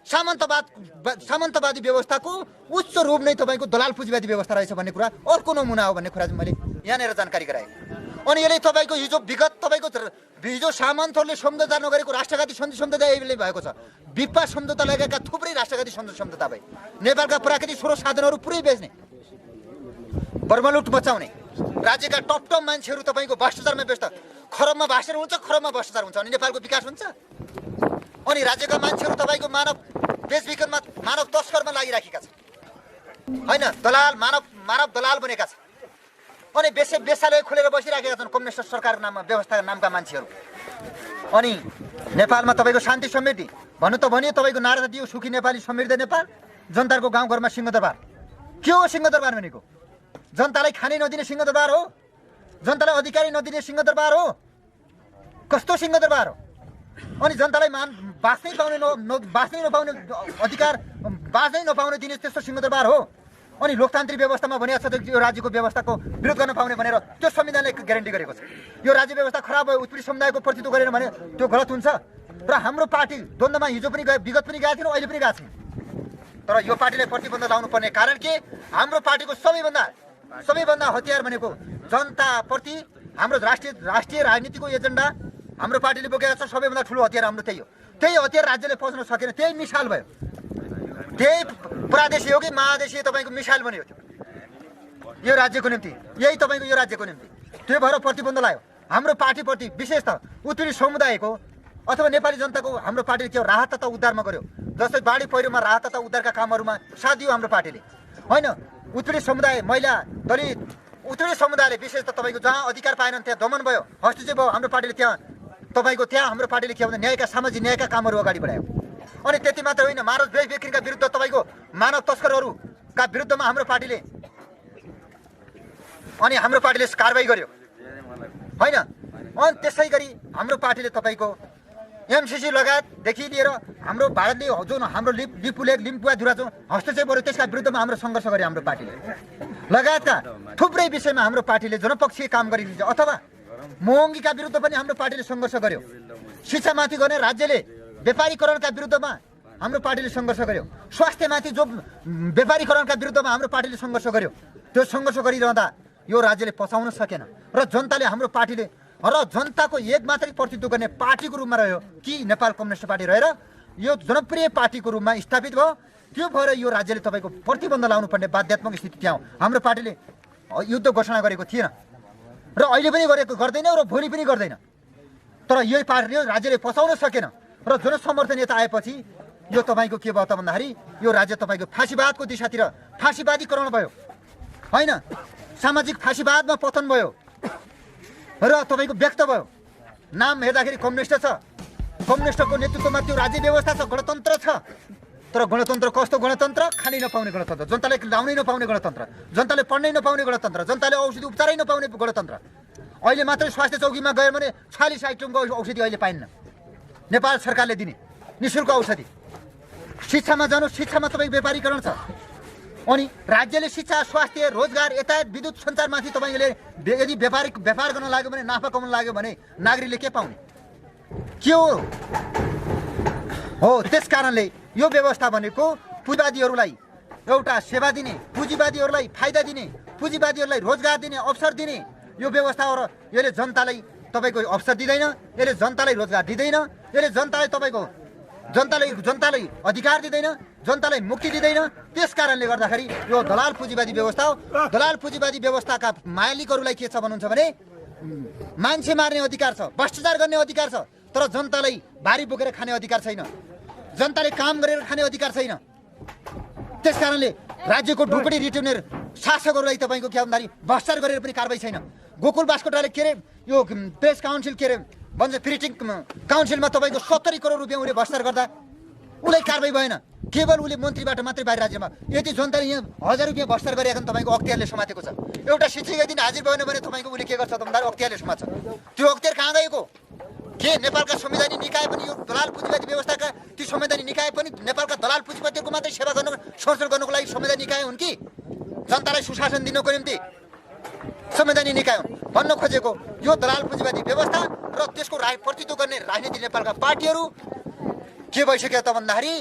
सामन्तवादी व्यवस्थाको उच्च रूप नै तपाईँको दलाल पुँजीवादी व्यवस्था रहेछ भन्ने कुरा अर्को नमुना हो भन्ने कुरा चाहिँ मैले यहाँनिर जानकारी गराएँ। अनि यसले तपाईँको हिजो सामन्तहरूले सम्झौता नगरेको राष्ट्रघाती सन्धि सम्झौता यही बेला भएको छ। विपा सम्झौता लगाएका थुप्रै राष्ट्रघाती सम्झौता भए। नेपालका प्राकृतिक स्रोत साधनहरू पुरै बेच्ने, बर्मलुट मचाउने, राज्यका टप मान्छेहरू तपाईँको भ्रष्टाचारमा व्यस्त। खरबमा भाषण हुन्छ, खरबमा भ्रष्टाचार हुन्छ, अनि नेपालको विकास हुन्छ। अनि राज्यका मान्छेहरू तपाईँको मानव बेचबिखनमा, मानव तस्करमा लागिराखेका छन् होइन। मानव दलाल बनेका छन्। अनि बेसालय खोलेर बसिराखेका छन् कम्युनिस्ट सरकार नाममा, व्यवस्थाका नामका मान्छेहरू। अनि नेपालमा तपाईँको शान्ति समृद्धि भन्नु त भनियो, तपाईँको नारा दियो सुखी नेपाली समृद्ध नेपाल, जनताको गाउँघरमा सिंहदरबार। के हो सिंहदरबार भनेको? जनतालाई खानै नदिने सिंहदरबार हो? जनतालाई अधिकारी नदिने सिंहदरबार हो? कस्तो सिंहदरबार हो? अनि जनतालाई बाँच्नै नपाउने अधिकार, बाँच्नै नपाउने दिने त्यस्तो सिंहदरबार हो? अनि लोकतान्त्रिक व्यवस्थामा भनिएको छ यो राज्यको व्यवस्थाको विरोध गर्न पाउने भनेर त्यो संविधानले ग्यारेन्टी गरेको छ। यो राज्य व्यवस्था खराब भयो, उत्पीडित समुदायको प्रतिनिधित्व गरेन भने त्यो गलत हुन्छ। र हाम्रो पार्टी द्वन्द्वमा हिजो पनि विगत पनि गएको थिएन, अहिले पनि गएको छैन। तर यो पार्टीलाई प्रतिबन्ध लाउनु पर्ने कारण के? हाम्रो पार्टीको सबैभन्दा हतियार भनेको जनताप्रति हाम्रो राष्ट्रिय राजनीतिको एजेन्डा हाम्रो पार्टीले बोकेको छ। सबैभन्दा ठुलो हतियार हाम्रो त्यही हो। त्यही हतियार राज्यले पस्न सकेन, त्यही मिसाल भयो। त्यही प्रादेशिक हो कि महादेशीय तपाईँको मिसाल बन्यो यो राज्यको निम्ति, यही तपाईँको यो राज्यको निम्ति। त्यो भएर प्रतिबन्ध लायो। हाम्रो पार्टीप्रति विशेष त उत्पीडित समुदायको अथवा नेपाली जनताको हाम्रो पार्टीले के राहत तथा उद्धारमा गर्यो। जस्तै बाढी पहिरोमा राहत तथा उद्धारका कामहरूमा साथ दियो हाम्रो पार्टीले होइन। उत्पीडित समुदाय, महिला, दलित, उत्पीडित समुदायले विशेष त तपाईँको जहाँ अधिकार पाएनन् त्यहाँ दमन भयो, हस्तक्षेप भयो। हाम्रो पार्टीले त्यहाँ हाम्रो पार्टीले के भन्दा सामाजिक न्यायका कामहरू अगाडि बढायो। अनि त्यति मात्र होइन, मानव बेचबिखनका विरुद्ध तपाईँको मानव तस्करहरूका विरुद्धमा हाम्रो पार्टीले कारबाही गर्यो होइन। अनि त्यसै गरी हाम्रो पार्टीले तपाईँको एमसिसी लगायतदेखि लिएर हाम्रो भारतले जुन हाम्रो लिपुलेक लिम्पुवा जुन हस्तक्षेप गर्यो त्यसका विरुद्धमा हाम्रो सङ्घर्ष गर्यो हाम्रो पार्टीले लगायतका थुप्रै विषयमा हाम्रो पार्टीले जनपक्षीय काम गरिदिन्छ अथवा महँगीका विरुद्ध पनि हाम्रो पार्टीले सङ्घर्ष गर्यो शिक्षामाथि गर्ने राज्यले व्यापारीकरणका विरुद्धमा हाम्रो पार्टीले सङ्घर्ष गर्यो स्वास्थ्यमाथि जो व्यापारीकरणका विरुद्धमा हाम्रो पार्टीले सङ्घर्ष गर्यो त्यो सङ्घर्ष गरिरहँदा यो राज्यले पचाउन सकेन र जनताले हाम्रो पार्टीले र जनताको एक मात्रै प्रतिनिधित्व गर्ने पार्टीको रूपमा रह्यो कि नेपाल कम्युनिस्ट पार्टी रहेर यो जनप्रिय पार्टीको रूपमा स्थापित भयो त्यो भएर यो राज्यले तपाईँको प्रतिबन्ध लाउनुपर्ने बाध्यात्मक स्थिति त्यहाँ हो हाम्रो पार्टीले युद्ध घोषणा गरेको थिएन र अहिले पनि गर्दैन र भोलि पनि गर्दैन तर यही पार्टीले राज्यले पचाउन सकेन र जनसमर्थन यता आएपछि यो तपाईँको के भयो त भन्दाखेरि यो राज्य तपाईँको फाँसीवादको दिशातिर फाँसीवादीकरण भयो होइन सामाजिक फाँसीवादमा पतन भयो र तपाईँको व्यक्त भयो नाम हेर्दाखेरि कम्युनिस्ट छ कम्युनिस्टको नेतृत्वमा त्यो राज्य व्यवस्था छ गणतन्त्र छ तर गणतन्त्र कस्तो गणतन्त्र खानै नपाउने गणतन्त्र जनताले लाउनै नपाउने गणतन्त्र जनताले पढ्नै नपाउने गणतन्त्र जनताले औषधि उपचारै नपाउने गणतन्त्र अहिले मात्रै स्वास्थ्य चौकीमा गयो भने 40 आइटमको औषधि अहिले पाइन्न नेपाल सरकारले दिने निःशुल्क औषधि शिक्षामा जानु शिक्षामा तपाईँ व्यापारीकरण छ अनि राज्यले शिक्षा स्वास्थ्य रोजगार यातायात विद्युत सञ्चारमाथि तपाईँले यदि व्यापार गर्न लाग्यो भने नाफा कमाउन लाग्यो भने नागरिकले के पाउने के हो त्यस कारणले यो व्यवस्था भनेको पुँजीवादीहरूलाई एउटा सेवा दिने पुँजीवादीहरूलाई फाइदा दिने पुँजीवादीहरूलाई रोजगार दिने अवसर दिने यो व्यवस्था हो र यसले जनतालाई तपाईँको अवसर दिँदैन यसले जनतालाई रोजगार दिँदैन यसले जनतालाई अधिकार दिँदैन जनतालाई मुक्ति दिँदैन त्यस कारणले गर्दाखेरि यो दलाल पुँजीवादी व्यवस्था हो दलाल पुँजीवादी व्यवस्थाका मालिकहरूलाई के छ भन्नुहुन्छ भने मान्छे मार्ने अधिकार छ भ्रष्टाचार गर्ने अधिकार छ तर जनतालाई भारी बोकेर खाने अधिकार छैन जनताले काम गरेर खाने अधिकार छैन त्यस कारणले राज्यको ढुकुटी रिटेनर शासकहरूलाई तपाईँको के भन्दाखेरि भ्रष्टाचार गरेर पनि कारबाही छैन गोकुल बास्कोटाले के अरे यो प्रेस काउन्सिल के अरे भन्छ प्रिन्टिङ काउन्सिलमा तपाईँको 70 करोड रुपियाँ उसले भ्रष्टाचार गर्दा उसलाई कारबाही भएन केवल उसले मन्त्रीबाट मात्रै बाहिर राज्यमा यदि जनताले यहाँ 1000 रुपियाँ भ्रष्टाचार गरेको तपाईँको अख्तियारले समातेको छ एउटा शिक्षक दिन हाजिर भएन भने तपाईँको उसले के गर्छ त भन्दा अख्तियारले समात्छ त्यो अख्तियार कहाँ गएको के नेपालका संवैधानिक निकाय पनि यो दलाल पुँजीवादी व्यवस्थाका ती संवैधानिक निकाय पनि नेपालका दलाल पुँजीपतिहरूको मात्रै सेवा गर्न संरक्षण गर्नको लागि संवैधानिक निकाय हुन् कि जनतालाई सुशासन दिनको निम्ति संवैधानिक निकाय हुन् भन्न खोजेको यो दलाल पुँजीवादी व्यवस्था र त्यसको प्रतिनिधित्व गर्ने राजनीति नेपालका पार्टीहरू के भइसक्यो त भन्दाखेरि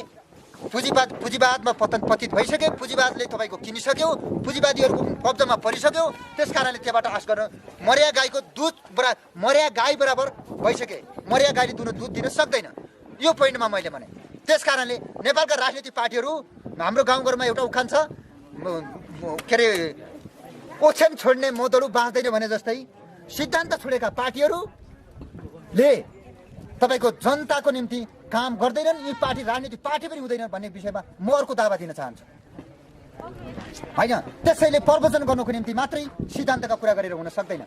पुँजीवादमा पतित भइसक्यो पुँजीवादले तपाईँको किनिसक्यो पुँजीवादीहरूको कब्जामा परिसक्यो त्यस कारणले त्यहाँबाट आश गर्न मर्या गाईको दुध मर्या गाई बराबर भइसके मर्या गाईले दुध दिन सक्दैन यो पोइन्टमा मैले भने त्यस कारणले नेपालका राजनीतिक पार्टीहरू हाम्रो गाउँघरमा एउटा उखान छ के अरे ओछ्यान छोड्ने मोदहरू बाँच्दैन भने जस्तै सिद्धान्त छोडेका पार्टीहरूले तपाईँको जनताको निम्ति काम गर्दैनन् यी पार्टी राजनीतिक पार्टी पनि हुँदैनन् भन्ने विषयमा म अर्को दावा दिन चाहन्छु होइन त्यसैले प्रवचन गर्नको निम्ति मात्रै सिद्धान्तका कुरा गरेर हुन सक्दैन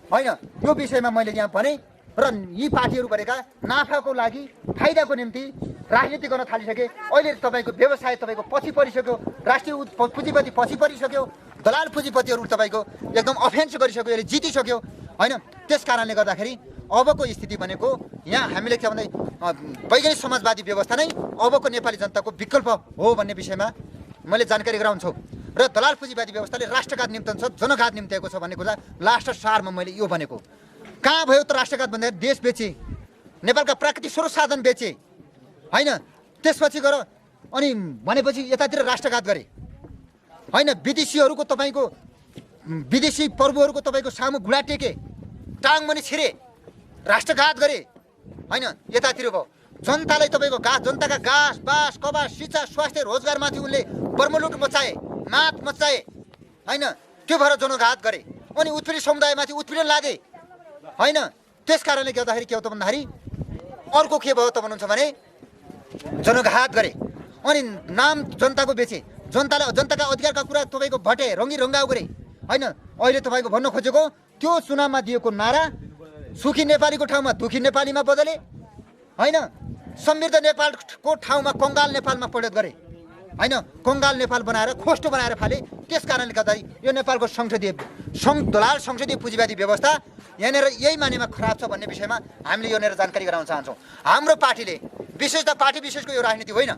होइन यो विषयमा मैले यहाँ भने र यी पार्टीहरू भनेका नाफाको लागि फाइदाको निम्ति राजनीति गर्न थालिसके अहिले तपाईँको व्यवसाय तपाईँको पछि परिसक्यो राष्ट्रिय पुँजीपति पछि परिसक्यो दलाल पुँजीपतिहरू तपाईँको एकदम अफेन्स गरिसक्यो यसले जितिसक्यो होइन त्यस कारणले गर्दाखेरि अबको स्थिति भनेको यहाँ हामीले के भन्दै वैज्ञानिक समाजवादी व्यवस्था नै अबको नेपाली जनताको विकल्प हो भन्ने विषयमा मैले जानकारी गराउँछु र दलाल पुँजीवादी व्यवस्थाले राष्ट्रघात निम्तन्छ जनघात निम्तिएको छ भन्ने कुरा लास्ट सारमा मैले यो भनेको कहाँ भयो त राष्ट्रघात भन्दाखेरि देश बेचे नेपालका प्राकृतिक स्रोत साधन बेचे होइन त्यसपछि गएर अनि भनेपछि यतातिर राष्ट्रघात गरे होइन विदेशीहरूको तपाईँको विदेशी प्रभुहरूको तपाईँको सामु घुँडा टेके टाङ पनि छिरे राष्ट्रघात गरे होइन यतातिर भयो जनतालाई तपाईँको जनताका घाँस बाँस कबास शिक्षा स्वास्थ्य रोजगारमाथि उनले बर्मलुट मचाए मात मचाए होइन त्यो भएर जनघात गरे अनि उत्पीडित समुदायमाथि उत्पीडन लागे होइन त्यस कारणले गर्दाखेरि के हो त भन्दाखेरि अर्को के भयो त भन्नुहुन्छ भने जनघात गरे अनि नाम जनताको बेचे जनताका अधिकारका कुरा तपाईँको भटे रङ्गी रङ्गाउ गरे होइन अहिले तपाईँको भन्न खोजेको त्यो चुनावमा दिएको नारा सुखी नेपालीको ठाउँमा दुखी नेपालीमा बदले होइन समृद्ध नेपालको ठाउँमा कङ्गाल नेपालमा परिणत गरे होइन कङ्गाल नेपाल बनाएर खोस्टो बनाएर फाले। त्यस कारणले गर्दा यो नेपालको दलाल संसदीय पुँजीवादी व्यवस्था यहाँनिर यही मानेमा खराब छ भन्ने विषयमा हामीले यहाँनिर जानकारी गराउन चाहन्छौँ। हाम्रो पार्टीले विशेषतः पार्टी विशेषको यो राजनीति होइन,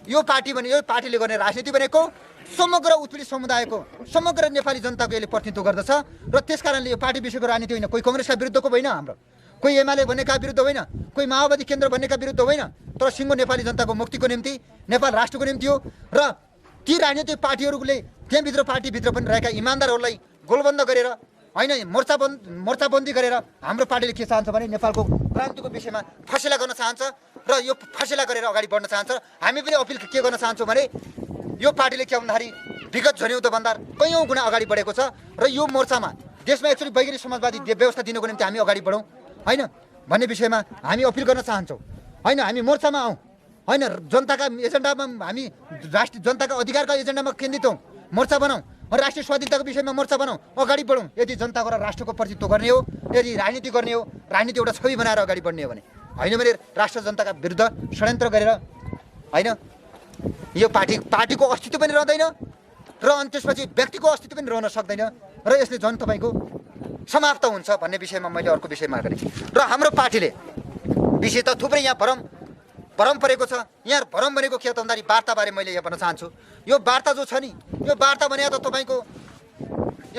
यो पार्टीले गर्ने राजनीति भनेको समग्र उत्पीडित समुदायको समग्र नेपाली जनताको यसले प्रतिनिधित्व गर्दछ र त्यस कारणले यो पार्टी विशेषको राजनीति होइन। कोही कङ्ग्रेसका विरुद्धको होइन, हाम्रो कोही एमाले भन्नेका विरुद्ध होइन, कोही माओवादी केन्द्र भन्नेका विरुद्ध होइन, तर सिङ्गो नेपाली जनताको मुक्तिको निम्ति नेपाल राष्ट्रको निम्ति हो। र ती राजनीतिक पार्टीहरूले त्यहाँभित्र पार्टीभित्र पनि रहेका इमान्दारहरूलाई गोलबन्द गरेर होइन मोर्चाबन्दी गरेर हाम्रो पार्टीले के चाहन्छ भने नेपालको क्रान्तिको विषयमा फसेला गर्न चाहन्छ र यो फसेला गरेर अगाडि बढ्न चाहन्छ। हामी पनि अपिल के गर्न चाहन्छौँ भने यो पार्टीले के भन्दाखेरि विगत झन्यौँदोभन्दा कैयौँ गुणा अगाडि बढेको छ र यो मोर्चामा देशमा एक्चुअली वैज्ञानिक समाजवादी व्यवस्था दिनुको निम्ति हामी अगाडि बढौँ होइन भन्ने विषयमा हामी अपिल गर्न चाहन्छौँ। होइन हामी मोर्चामा आउँ, होइन जनताका एजेन्डामा हामी राष्ट्रिय जनताका अधिकारका एजेन्डामा केन्द्रित हौँ, मोर्चा बनाऊँ, राष्ट्रिय स्वाधीनताको विषयमा मोर्चा बनाऊँ, अगाडि बढौँ। यदि जनताको र राष्ट्रको प्रतिनिधित्व गर्ने हो, यदि राजनीति गर्ने हो, राजनीति एउटा छवि बनाएर अगाडि बढ्ने हो भने होइन भने राष्ट्र जनताका विरुद्ध षड्यन्त्र गरेर होइन यो पार्टीको अस्तित्व पनि रहँदैन र अनि त्यसपछि व्यक्तिको अस्तित्व पनि रहन सक्दैन र यसले झन् तपाईँको समाप्त हुन्छ भन्ने विषयमा मैले अर्को विषयमा गरेँ। र हाम्रो पार्टीले विशेष त थुप्रै यहाँ भरम परेको छ। यहाँ भरम भनेको के त भन्दाखेरि वार्ताबारे मैले यहाँ भन्न चाहन्छु। यो वार्ता जो छ नि, यो वार्ता भने त तपाईँको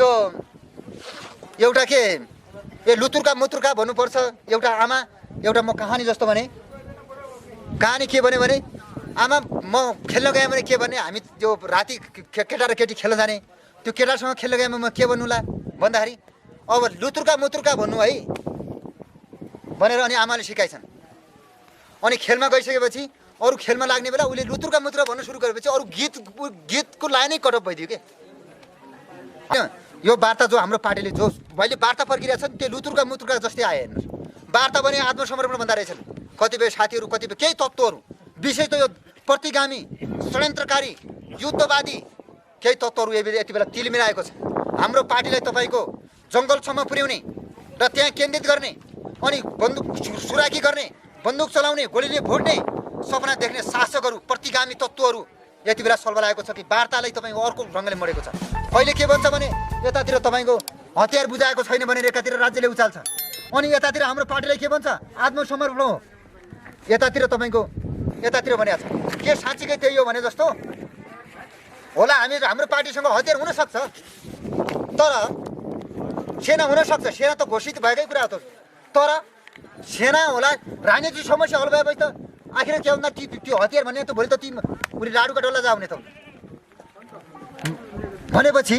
यो एउटा के ए लुतुर्का मुतुर्का भन्नुपर्छ। एउटा आमा एउटा म कहानी जस्तो भने कहानी के भने आमा म खेल्न गएँ भने के भने हामी त्यो राति केटा र केटी खेल्न जाने, त्यो केटासँग खेल्न गएमा म के भन्नुला भन्दाखेरि अब लुतुर्का मुतुर्का भन्नु है भनेर अनि आमाले सिकाइछन्। अनि खेलमा गइसकेपछि अरू खेलमा लाग्ने बेला उसले लुतुर्का मुतुर्का भन्नु सुरु गरेपछि अरू गीतको लाइनै कटअप भइदियो के। यो वार्ता जो हाम्रो पार्टीले जो अहिले वार्ता प्रक्रिया छ नि त्यो लुतुर्का मुतुर्का जस्तै आयो हेर्नुहोस्। वार्ता भने आत्मसमर्पण भन्दा रहेछन् कतिपय साथीहरू, कतिपय केही तत्त्वहरू, विशेष त यो प्रतिगामी षड्यन्त्रकारी युद्धवादी केही तत्त्वहरू यति बेला तिलमिलाएको छ। हाम्रो पार्टीलाई तपाईँको जङ्गलसम्म पुर्याउने र त्यहाँ केन्द्रित गर्ने अनि बन्दुक सुराकी गर्ने, बन्दुक चलाउने, गोलीले भोट्ने सपना देख्ने शासकहरू, प्रतिगामी तत्त्वहरू यति बेला सल्बलाएको छ कि वार्तालाई तपाईँको अर्को ढङ्गले मरेको छ। अहिले के भन्छ भने यतातिर तपाईँको हतियार बुझाएको छैन भनेर एकातिर राज्यले उचाल्छ, अनि यतातिर हाम्रो पार्टीलाई के भन्छ आत्मसमर्पण हो। यतातिर तपाईँको यतातिर भनेको छ के साँच्चीकै त्यही हो भने जस्तो होला। हाम्रो पार्टीसँग हतियार हुनसक्छ तर सेना हुनसक्छ, सेना त घोषित भएकै कुरा हो त, तर सेना होला राजनीतिक समस्या हल भएपछि त आखिर के भन्दा त्यो हतियार भन्ने त भोलि त उसले लाडुका डल्ला जाउने त भनेपछि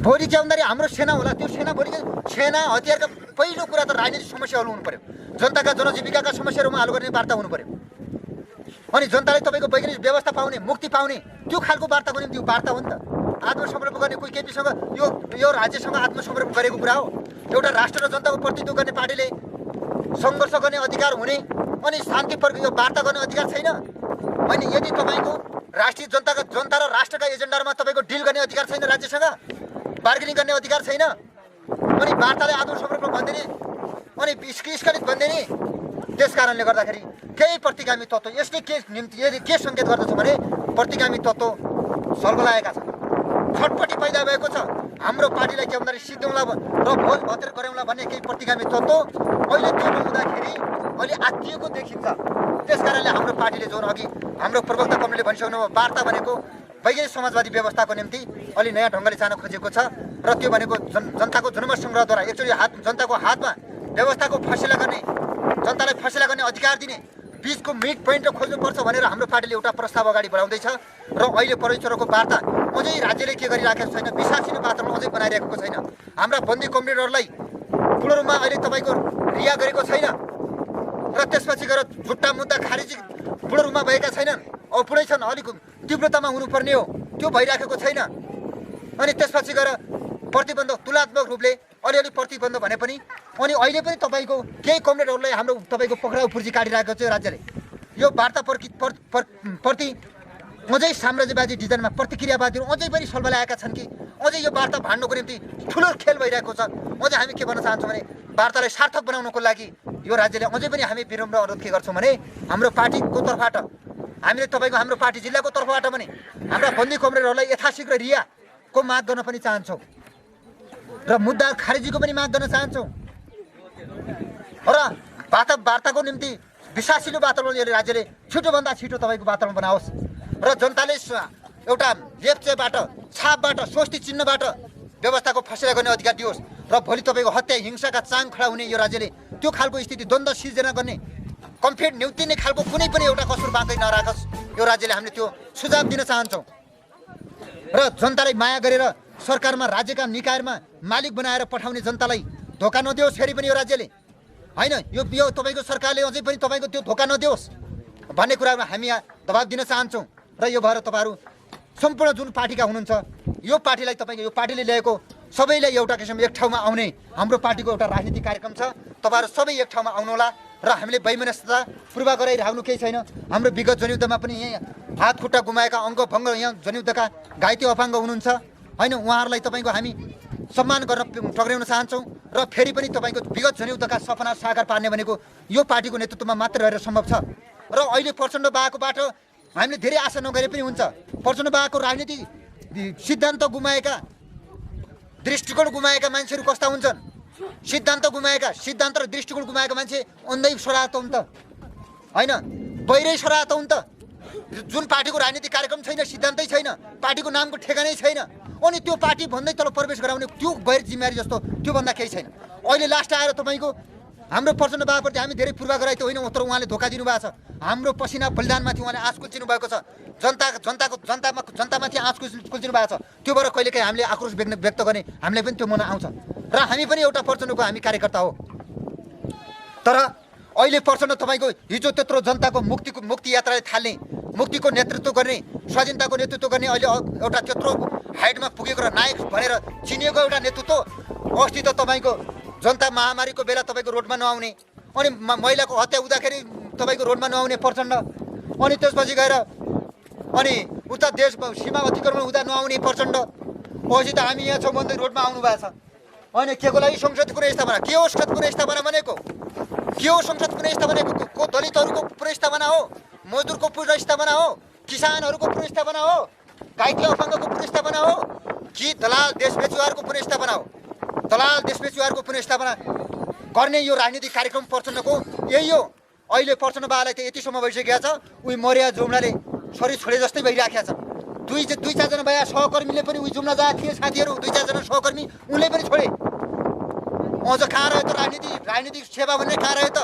भोलि के भन्दाखेरि हाम्रो सेना होला। त्यो सेना भोलि सेना हतियारका पहिलो कुरा त राजनीतिक समस्या हल हुनु पऱ्यो, जनताका जनजीविकाका समस्याहरूमा हल गर्ने वार्ता हुनु पऱ्यो, अनि जनताले तपाईँको वैज्ञानिक व्यवस्था पाउने, मुक्ति पाउने त्यो खालको वार्ताको निम्ति वार्ता हो नि त। आत्मसमर्पण गर्ने कोही केपीसँग यो राज्यसँग आत्मसमर्पण गरेको कुरा हो। एउटा राष्ट्र र जनताको प्रतिनिधित्व गर्ने पार्टीले सङ्घर्ष गर्ने अधिकार हुने अनि शान्ति यो वार्ता गर्ने अधिकार छैन। अनि यदि तपाईँको राष्ट्रिय जनता र राष्ट्रका एजेन्डामा तपाईँको डिल गर्ने अधिकार छैन, राज्यसँग बार्गेनिङ गर्ने अधिकार छैन, अनि वार्तालाई आत्मसमर्पण भन्दिने अनि स्खलित भन्दिने। त्यस कारणले गर्दाखेरि केही प्रतिगामी तत्त्व यसले के निम्ति यदि के सङ्केत गर्दछ भने प्रतिगामी तत्त्व सल्बलाएका छन्, छटपट्टि पैदा भएको छ। हाम्रो पार्टीलाई के भन्दाखेरि सिद्धौँला र भोज भतेर गराउँला भन्ने केही प्रतिगामी तत्त्व अहिले त्यो नहुँदाखेरि अहिले आत्तिएको देखिन्छ। त्यस कारणले हाम्रो पार्टीले जुन अघि हाम्रो प्रवक्ता कमरेडले भनिसक्नुभयो वार्ता भनेको वैज्ञानिक समाजवादी व्यवस्थाको निम्ति अलि नयाँ ढङ्गले जान खोजेको छ र त्यो भनेको जनताको जनमत सङ्ग्रहद्वारा एक्चुअली जनताको हातमा व्यवस्थाको फैसला गर्ने, जनतालाई फैसला गर्ने अधिकार दिने बिचको मिड पोइन्ट खोज्नुपर्छ भनेर हाम्रो पार्टीले एउटा प्रस्ताव अगाडि बढाउँदैछ। र अहिले परमेश्वरको वार्ता अझै राज्यले के गरिराखेको छैन, विश्वासिलो वातावरण अझै बनाइरहेको छैन। हाम्रा बन्दी कमरेडहरूलाई ठुलो रूपमा अहिले तपाईँको रिहा गरेको छैन र त्यसपछि गएर झुट्टा मुद्दा खारिजी ठुलो रूपमा भएका छैनन्, पुरै छन्, अलिक तीव्रतामा हुनुपर्ने हो त्यो भइराखेको छैन। अनि त्यसपछि गएर प्रतिबन्ध तुलनात्मक रूपले अलिअलि प्रतिबन्ध भने पनि अनि अहिले पनि तपाईँको केही कमरेडहरूलाई हाम्रो तपाईँको पक्राउ पूर्जी काटिरहेको छ राज्यले। यो वार्ता प्रति अझै साम्राज्यवादी डिजाइनमा प्रतिक्रियावादीहरू अझै पनि सल्बलाएका छन् कि अझै यो वार्ता भाड्नुको निम्ति ठुलो खेल भइरहेको छ। अझै हामी के भन्न चाहन्छौँ भने वार्तालाई सार्थक बनाउनको लागि यो राज्यले अझै पनि हामी विनम्र अनुरोध के गर्छौँ भने हाम्रो पार्टीको तर्फबाट हामीले तपाईँको हाम्रो पार्टी जिल्लाको तर्फबाट पनि हाम्रा बन्दी कमरेडहरूलाई यथाशीघ्र रिहाको माग गर्न पनि चाहन्छौँ र मुद्दा खारेजीको पनि माग गर्न चाहन्छौँ र वार्ताको निम्ति विश्वासिलो वातावरण यो राज्यले छिटोभन्दा छिटो तपाईँको वातावरण बनाओस् र जनताले एउटा लेप्चेबाट छापबाट स्वस्ति चिन्हबाट व्यवस्थाको फैसला गर्ने अधिकार दियोस् र भोलि तपाईँको हत्या हिंसाका चाङ खडा हुने यो राज्यले त्यो खालको स्थिति द्वन्द्व सिर्जना गर्ने कम्फेट न्युतिने खालको कुनै पनि एउटा कसुर बाँकै नराखोस् यो राज्यले हामीले त्यो सुझाव दिन चाहन्छौँ र जनतालाई माया गरेर सरकारमा राज्यका निकायमा मालिक बनाएर पठाउने जनतालाई धोका नदियोस् फेरि पनि यो राज्यले होइन यो तपाईँको सरकारले अझै पनि तपाईँको त्यो धोका नदियोस् भन्ने कुरामा हामी यहाँ दबाब दिन चाहन्छौँ र यो भएर तपाईँहरू सम्पूर्ण जुन पार्टीका हुनुहुन्छ यो पार्टीलाई तपाईँको यो पार्टीले ल्याएको सबैलाई एउटा किसिम एक ठाउँमा आउने हाम्रो पार्टीको एउटा राजनीतिक कार्यक्रम छ तपाईँहरू सबै एक ठाउँमा आउनुहोला र हामीले वैमनस्यता पूर्व गराइराख्नु केही छैन हाम्रो विगत जनयुद्धमा पनि यहाँ हात खुट्टा गुमाएका अङ्ग भङ्ग यहाँ जनयुद्धका घाइते अपाङ्ग हुनुहुन्छ होइन उहाँहरूलाई तपाईँको हामी सम्मान गर्न टक्राउन चाहन्छौँ र फेरि पनि तपाईँको विगत जनयुद्धका सपना साकार पार्ने भनेको यो पार्टीको नेतृत्वमा मात्र रहेर सम्भव छ र अहिले प्रचण्ड बाको हामीले धेरै आशा नगरे पनि हुन्छ प्रचण्ड बाको राजनीतिक सिद्धान्त गुमाएका दृष्टिकोण गुमाएका मान्छेहरू कस्ता हुन्छन् सिद्धान्त र दृष्टिकोण गुमाएका मान्छे अन्धै सराहत हुन् त होइन बहिरै सराहत हुन् त जुन पार्टीको राजनीतिक कार्यक्रम छैन सिद्धान्तै छैन पार्टीको नामको ठेगानै छैन अनि त्यो पार्टी भन्दै तल प्रवेश गराउने त्यो गैर जिम्मेवारी जस्तो त्योभन्दा केही छैन अहिले लास्ट आएर तपाईँको हाम्रो प्रचण्ड बाप्रति हामी धेरै पूर्व गराइ त होइन तर उहाँले धोका दिनुभएको छ हाम्रो पसिना बलिदानमाथि उहाँले आँच कुल्चिनु भएको छ जनतामाथि आँच कुल्चिनु भएको छ त्यो भएर कहिलेकाहीँ हामीले आक्रोश व्यक्त गर्ने हामीलाई पनि त्यो मन आउँछ र हामी पनि एउटा प्रचण्डको हामी कार्यकर्ता हो तर अहिले प्रचण्ड तपाईँको हिजो त्यत्रो जनताको मुक्ति यात्राले थाल्ने मुक्तिको नेतृत्व गर्ने स्वाधीनताको नेतृत्व गर्ने अहिले एउटा त्यत्रो हाइटमा पुगेको र नायक भनेर चिनिएको एउटा नेतृत्व अस्ति त तपाईँको जनता महामारीको बेला तपाईँको रोडमा नआउने अनि महिलाको हत्या हुँदाखेरि तपाईँको रोडमा नआउने प्रचण्ड अनि त्यसपछि गएर अनि उता देश सीमा अतिक्रमण हुँदा नआउने प्रचण्ड पछि त हामी यहाँ छौँ भन्दै रोडमा आउनु भएको छ होइन के को लागि संसद पुनर्स्थापना के हो संसद पुनर्स्थापना भनेको के हो संसद पुनर्स्थापना को दलितहरूको पुनर्स्थापना हो मजदुरको पुनर्स्थापना हो किसानहरूको पुनर्स्थापना हो घाइते अपाङ्गको पुनर्स्थापना हो कि दलाल देशबेचुवारको पुनर्स्थापना हो दलाल देशबेचुवारको पुनर्स्थापना गर्ने यो राजनीतिक कार्यक्रम प्रचण्डको यही हो अहिले प्रचण्ड बालाई त यतिसम्म भइसकेको छ उही मर्या जुम्लाले शरीर छोडे जस्तै भइराखेको छ दुई चारजना भए सहकर्मीले पनि उही जुम्ला जहाँ थिए साथीहरू दुई चारजना सहकर्मी उनले पनि छोडे अझ कहाँ रह्यो त राजनीतिक सेवा भन्ने कहाँ रह्यो त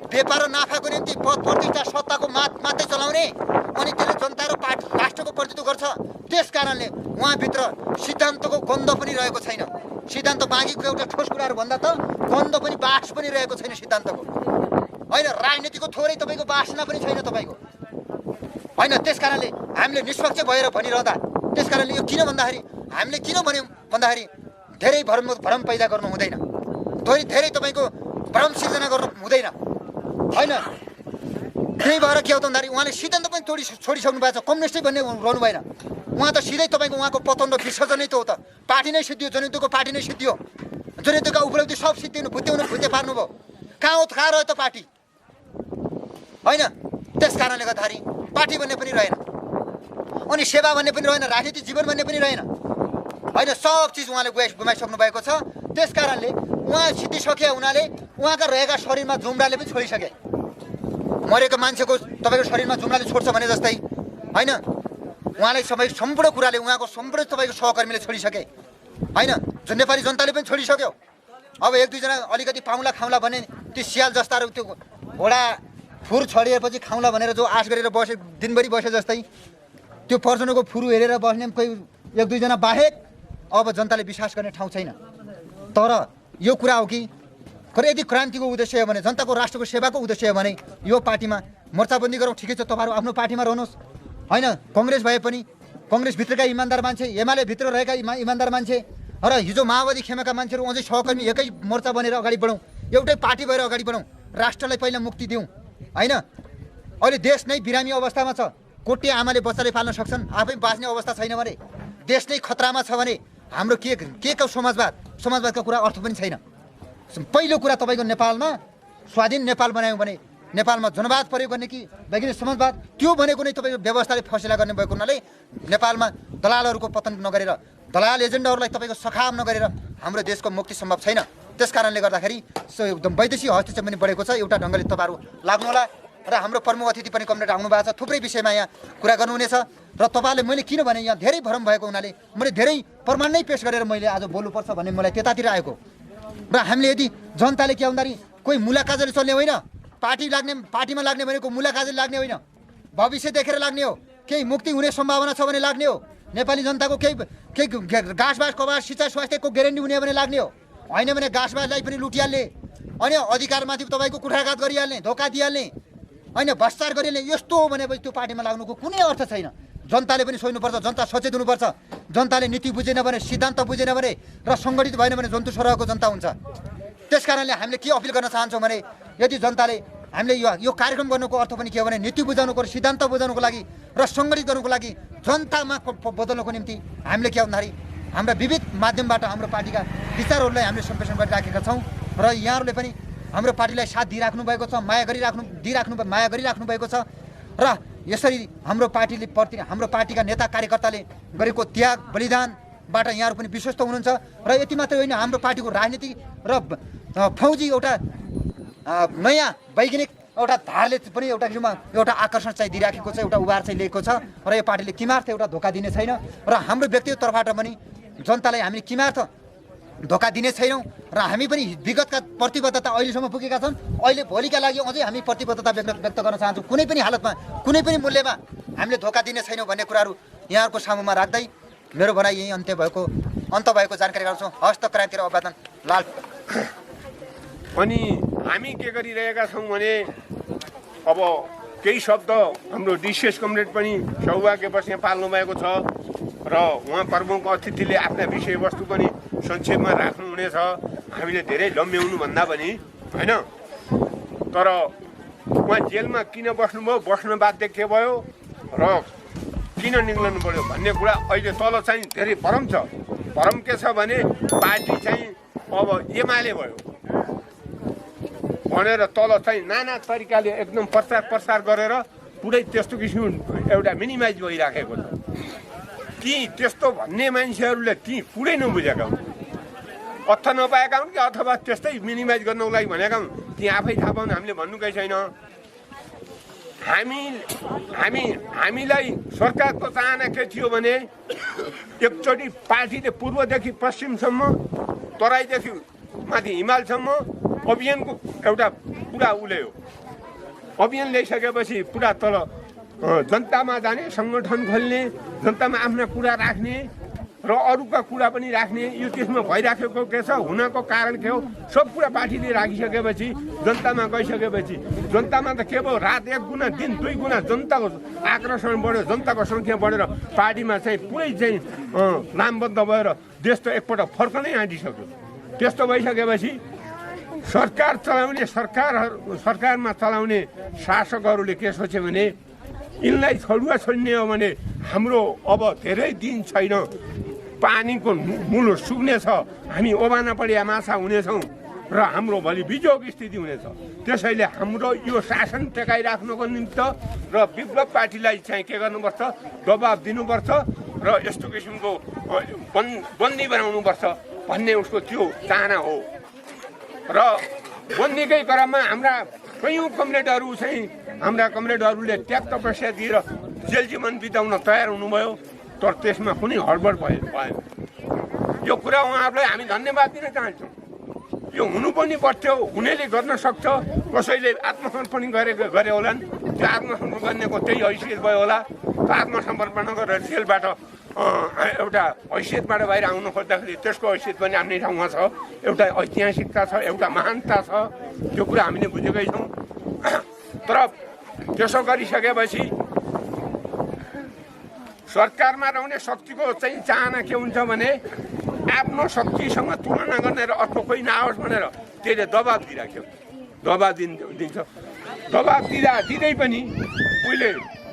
व्यापार र नाफाको निम्ति पद प्रतिष्ठा सत्ताको मात्रै चलाउने अनि त्यसले जनता र राष्ट्रको प्रतिनिधित्व गर्छ त्यस कारणले उहाँभित्र सिद्धान्तको गन्ध पनि रहेको छैन सिद्धान्त बाँकीको एउटा ठोस कुराहरू भन्दा त गन्ध पनि बास पनि रहेको छैन सिद्धान्तको होइन राजनीतिको थोरै तपाईँको बासना पनि छैन तपाईँको होइन त्यस कारणले हामीले निष्पक्ष भएर भनिरहँदा त्यस कारणले यो किन भन्दाखेरि हामीले किन भन्यौँ भन्दाखेरि धेरै भ्रम पैदा गर्नु हुँदैन धेरै तपाईँको भ्रम सिर्जना गर्नु हुँदैन होइन त्यही भएर के हो त भन्दाखेरि उहाँले सिद्धान्त पनि छोडिसक्नु भएको छ कम्युनिस्टै भन्ने रहनु भएन उहाँ त सिधै तपाईँको उहाँको पतन र विसर्जन नै त हो त पार्टी नै सिद्धियो जनयुद्धको पार्टी नै सिद्धियो जनयुद्धका उपलब्धि सब सिद्धिनु भुत्ते पार्नुभयो कहाँ रह्यो त पार्टी होइन त्यस कारणले गर्दाखेरि पार्टी भन्ने पनि रहेन अनि सेवा भन्ने पनि रहेन राजनीतिक जीवन भन्ने पनि रहेन होइन सब चिज उहाँले गुमाइसक्नु भएको छ त्यस कारणले उहाँ सिद्धिसके हुनाले उहाँका रहेका शरीरमा जुम्राले पनि छोडिसके मरेको मान्छेको तपाईँको शरीरमा जुम्राले छोड्छ भने जस्तै होइन उहाँलाई सम्पूर्ण कुराले उहाँको सम्पूर्ण तपाईँको सहकर्मीले छोडिसके होइन नेपाली जनताले पनि छोडिसक्यो अब एक दुईजना अलिकति पाउला खाउँला भने त्यो सियाल जस्ताहरू त्यो घोडा फुर छडिएपछि खाउँला भनेर जो आश गरेर बसे दिनभरि बसे जस्तै त्यो प्रचण्डको फुरु हेरेर बस्ने कोही एक दुईजना बाहेक अब जनताले विश्वास गर्ने ठाउँ छैन तर यो कुरा हो कि यदि क्रान्तिको उद्देश्य हो भने जनताको राष्ट्रको सेवाको उद्देश्य हो भने यो पार्टीमा मोर्चाबन्दी गरौँ ठिकै छ तपाईँहरू आफ्नो पार्टीमा रहनुहोस् होइन कङ्ग्रेस भए पनि कङ्ग्रेसभित्रका इमान्दार मान्छे एमाले भित्र रहेका इमान्दार मान्छे र हिजो माओवादी खेमाका मान्छेहरू अझै सहकर्मी एकै मोर्चा बनेर अगाडि बढौँ एउटै पार्टी भएर अगाडि बढौँ राष्ट्रलाई पहिला मुक्ति दिउँ होइन अहिले देश नै बिरामी अवस्थामा छ कोटी आमाले बच्चाले पाल्न सक्छन् आफै बाँच्ने अवस्था छैन भने देश नै खतरामा छ भने हाम्रो के समाजवादका कुरा अर्थ पनि छैन पहिलो कुरा तपाईँको नेपालमा स्वाधीन नेपाल बनायौँ भने नेपालमा जनवाद प्रयोग गर्ने कि वैज्ञानिक समाजवाद, त्यो भनेको नै तपाईँको व्यवस्थाले फैसला गर्ने भएको हुनाले नेपालमा दलालहरूको पतन नगरेर, दलाल एजेन्डाहरूलाई तपाईँको सखाम नगरेर हाम्रो देशको मुक्ति सम्भव छैन। त्यस कारणले गर्दाखेरि एकदम वैदेशिक हस्तक्षेप पनि बढेको छ। एउटा ढङ्गले तपाईँहरू लाग्नुहोला र हाम्रो प्रमुख अतिथि पनि कमरेड आउनु भएको छ, थुप्रै विषयमा यहाँ कुरा गर्नुहुनेछ। र तपाईँले मैले किन भने यहाँ धेरै भरम भएको हुनाले मैले धेरै प्रमाण नै पेश गरेर मैले आज बोल्नुपर्छ भन्ने मलाई त्यतातिर आएको। र हामीले यदि जनताले के भन्दाखेरि कोही मुलाकाजले चल्ने होइन, पार्टीमा लाग्ने भनेको मुलाकाजले लाग्ने होइन, भविष्य देखेर लाग्ने हो। केही मुक्ति हुने सम्भावना छ भने लाग्ने हो। नेपाली जनताको केही घाँसबास कबास सिँचाइ स्वास्थ्यको ग्यारेन्टी हुने भने लाग्ने हो। होइन भने घाँसबासलाई पनि लुटिहाल्ने, अनि अधिकारमाथि तपाईँको कुठाघात गरिहाल्ने, धोका दिइहाल्ने, होइन भ्रष्टाचार गरिहाल्ने, यस्तो हो भनेपछि त्यो पार्टीमा लाग्नुको कुनै अर्थ छैन। जनताले पनि सोच्नुपर्छ, जनता सचेत हुनुपर्छ। जनताले नीति बुझेन भने, सिद्धान्त बुझेन भने र सङ्गठित भएन भने जन्तु सरहको जनता हुन्छ। त्यस कारणले हामीले के अपिल गर्न चाहन्छौँ भने यदि जनताले हामीले यो कार्यक्रम गर्नुको अर्थ पनि के हो भने नीति बुझाउनुको, सिद्धान्त बुझाउनुको लागि र सङ्गठित गर्नुको लागि जनतामा बदल्नुको निम्ति हामीले के भन्दाखेरि हाम्रा विविध माध्यमबाट हाम्रो पार्टीका विचारहरूलाई हामीले सम्प्रेषण गरिराखेका छौँ। र यहाँहरूले पनि हाम्रो पार्टीलाई साथ दिइराख्नु भएको छ, माया गरिराख्नु भएको छ। र यसरी हाम्रो पार्टीका नेता कार्यकर्ताले गरेको त्याग बलिदानबाट यहाँहरू पनि विश्वस्त हुनुहुन्छ। र यति मात्रै होइन, हाम्रो पार्टीको राजनीति र फौजी एउटा नयाँ वैज्ञानिक एउटा धारले पनि एउटा किसिममा एउटा आकर्षण चाहिँ दिइराखेको छ, एउटा उभार चाहिँ लिएको छ। र यो पार्टीले किमार्थ एउटा धोका दिने छैन। र हाम्रो व्यक्तिगत तर्फबाट पनि जनतालाई हामीले किमार्थ धोका दिने छैनौँ। र हामी पनि विगतका प्रतिबद्धता अहिलेसम्म पुगेका छन्। अहिले भोलिका लागि अझै हामी प्रतिबद्धता व्यक्त गर्न चाहन्छौँ। कुनै पनि हालतमा, कुनै पनि मूल्यमा हामीले धोका दिने छैनौँ भन्ने कुराहरू यहाँहरूको सामुमा राख्दै मेरो भनाइ यही अन्त भएको जानकारी गराउँछु। हस्त क्रान्ति र अवदान लाल।
अनि हामी के गरिरहेका छौँ भने अब केही शब्द हाम्रो डिसिएस कमरेड पनि सौभाग्यवश यहाँ पाल्नु भएको छ र उहाँ प्रमुख अतिथिले आफ्ना विषयवस्तु पनि संक्षेपमा राख्नुहुनेछ। हामीले धेरै लम्ब्याउनुभन्दा पनि होइन, तर उहाँ जेलमा किन बस्नुभयो, बस्न बाध्य के भयो र किन निक्लनु पर्यो भन्ने कुरा अहिले तल चाहिँ धेरै भरम छ। भरम के छ भने पार्टी चाहिँ अब एमाले भयो भनेर तल चाहिँ नाना तरिकाले एकदम प्रचार गरेर पुरै त्यस्तो किसिम एउटा मिनिमाइज भइराखेको छ। ती त्यस्तो भन्ने मान्छेहरूले ती पुरै नबुझेका हुन्, अर्थ नपाएका हुन् कि अथवा त्यस्तै मिनिमाइज गर्नको लागि भनेका हुन्। ती आफै थाहा पाउन्, हामीले भन्नुकै छैन। हामीलाई सरकारको चाहना के थियो भने एकचोटि पार्टीले पूर्वदेखि पश्चिमसम्म, तराईदेखि माथि हिमालसम्म अभियानको एउटा पुरा उल्यो। अभियान ल्याइसकेपछि पुरा तल जनतामा जाने, सङ्गठन खोल्ने, जनतामा आफ्ना कुरा राख्ने र अरूका कुरा पनि राख्ने, यो त्यसमा भइराखेको के छ, हुनको कारण के हो, सब कुरा पार्टीले राखिसकेपछि जनतामा गइसकेपछि जनतामा त के भयो, रात 1 गुणा दिन 2 गुणा जनताको आकर्षण बढ्यो, जनताको सङ्ख्या बढेर पार्टीमा चाहिँ पुरै चाहिँ नामबद्ध भएर देश त एकपल्ट फर्कनै आँटिसक्यो। त्यस्तो भइसकेपछि सरकार चलाउने सरकारमा चलाउने शासकहरूले के सोचे भने यिनलाई छडुवा छोड्ने हो भने हाम्रो अब धेरै दिन छैन, पानीको मुलो सुक्नेछ, हामी ओबाना पडिया माछा हुनेछौँ र हाम्रो भोलि बिजोग स्थिति हुनेछ। त्यसैले हाम्रो यो शासन टेकाइराख्नुको निमित्त र विप्लव पार्टीलाई चाहिँ के गर्नुपर्छ, दबाब दिनुपर्छ र यस्तो किसिमको बन्दी बनाउनुपर्छ भन्ने उसको त्यो चाहना हो। र बन्दीकै क्रममा हाम्रा कयौँ कमरेडहरू चाहिँ हाम्रा कमरेडहरूले त्याग तपस्या दिएर जेल जीवन बिताउन तयार हुनुभयो, तर त्यसमा कुनै हडबड भएन। यो कुरा उहाँहरूलाई हामी धन्यवाद दिन चाहन्छौँ। यो हुनु पनि पर्थ्यो, हुनेले गर्न सक्छ, कसैले आत्मसमर्पण गरे होलान्, त्यो आत्मसमर्पण गर्नेको त्यही हैसियत भयो होला। आत्मसमर्पण गरेर जेलबाट एउटा हैसियतबाट बाहिर आउनु खोज्दाखेरि त्यसको हैसियत पनि आफ्नै ठाउँमा छ, एउटा ऐतिहासिकता छ, एउटा महानता छ, त्यो कुरा हामीले बुझेकै छौँ। तर त्यसो गरिसकेपछि सरकारमा रहने शक्तिको चाहिँ चाहना के हुन्छ भने आफ्नो शक्तिसँग तुलना गर्ने र अर्को कोही नआओस् भनेर त्यसले दबाब दिइराख्यो, दबाब दिन्छ। दबाब दिँदै पनि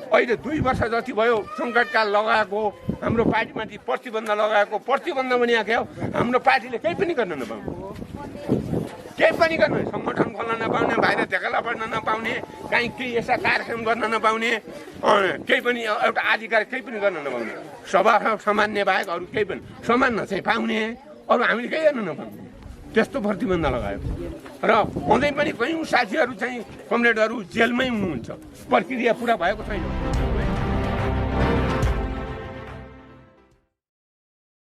अहिले 2 वर्ष जति भयो सङ्कटकाल लगाएको, हाम्रो पार्टीमाथि प्रतिबन्ध लगाएको, प्रतिबन्ध पनि आएको, हाम्रो पार्टीले केही पनि गर्न नपाउनु। केही पनि गर्नु सङ्गठन खोल्न नपाउने, बाहिर ढेकला बढ्न नपाउने, कहीँ केही यस्ता कार्यक्रम गर्न नपाउने, केही पनि एउटा अधिकार केही पनि गर्न नपाउने, सभा सामान्य बाहेक अरू केही पनि सामान्य चाहिँ पाउने, अरू हामीले केही गर्न नपाउने त्यस्तो प्रतिबन्ध लगायो। र अझै पनि कयौँ साथीहरू चाहिँ कमरेडहरू जेलमै हुनुहुन्छ, प्रक्रिया पुरा भएको छैन।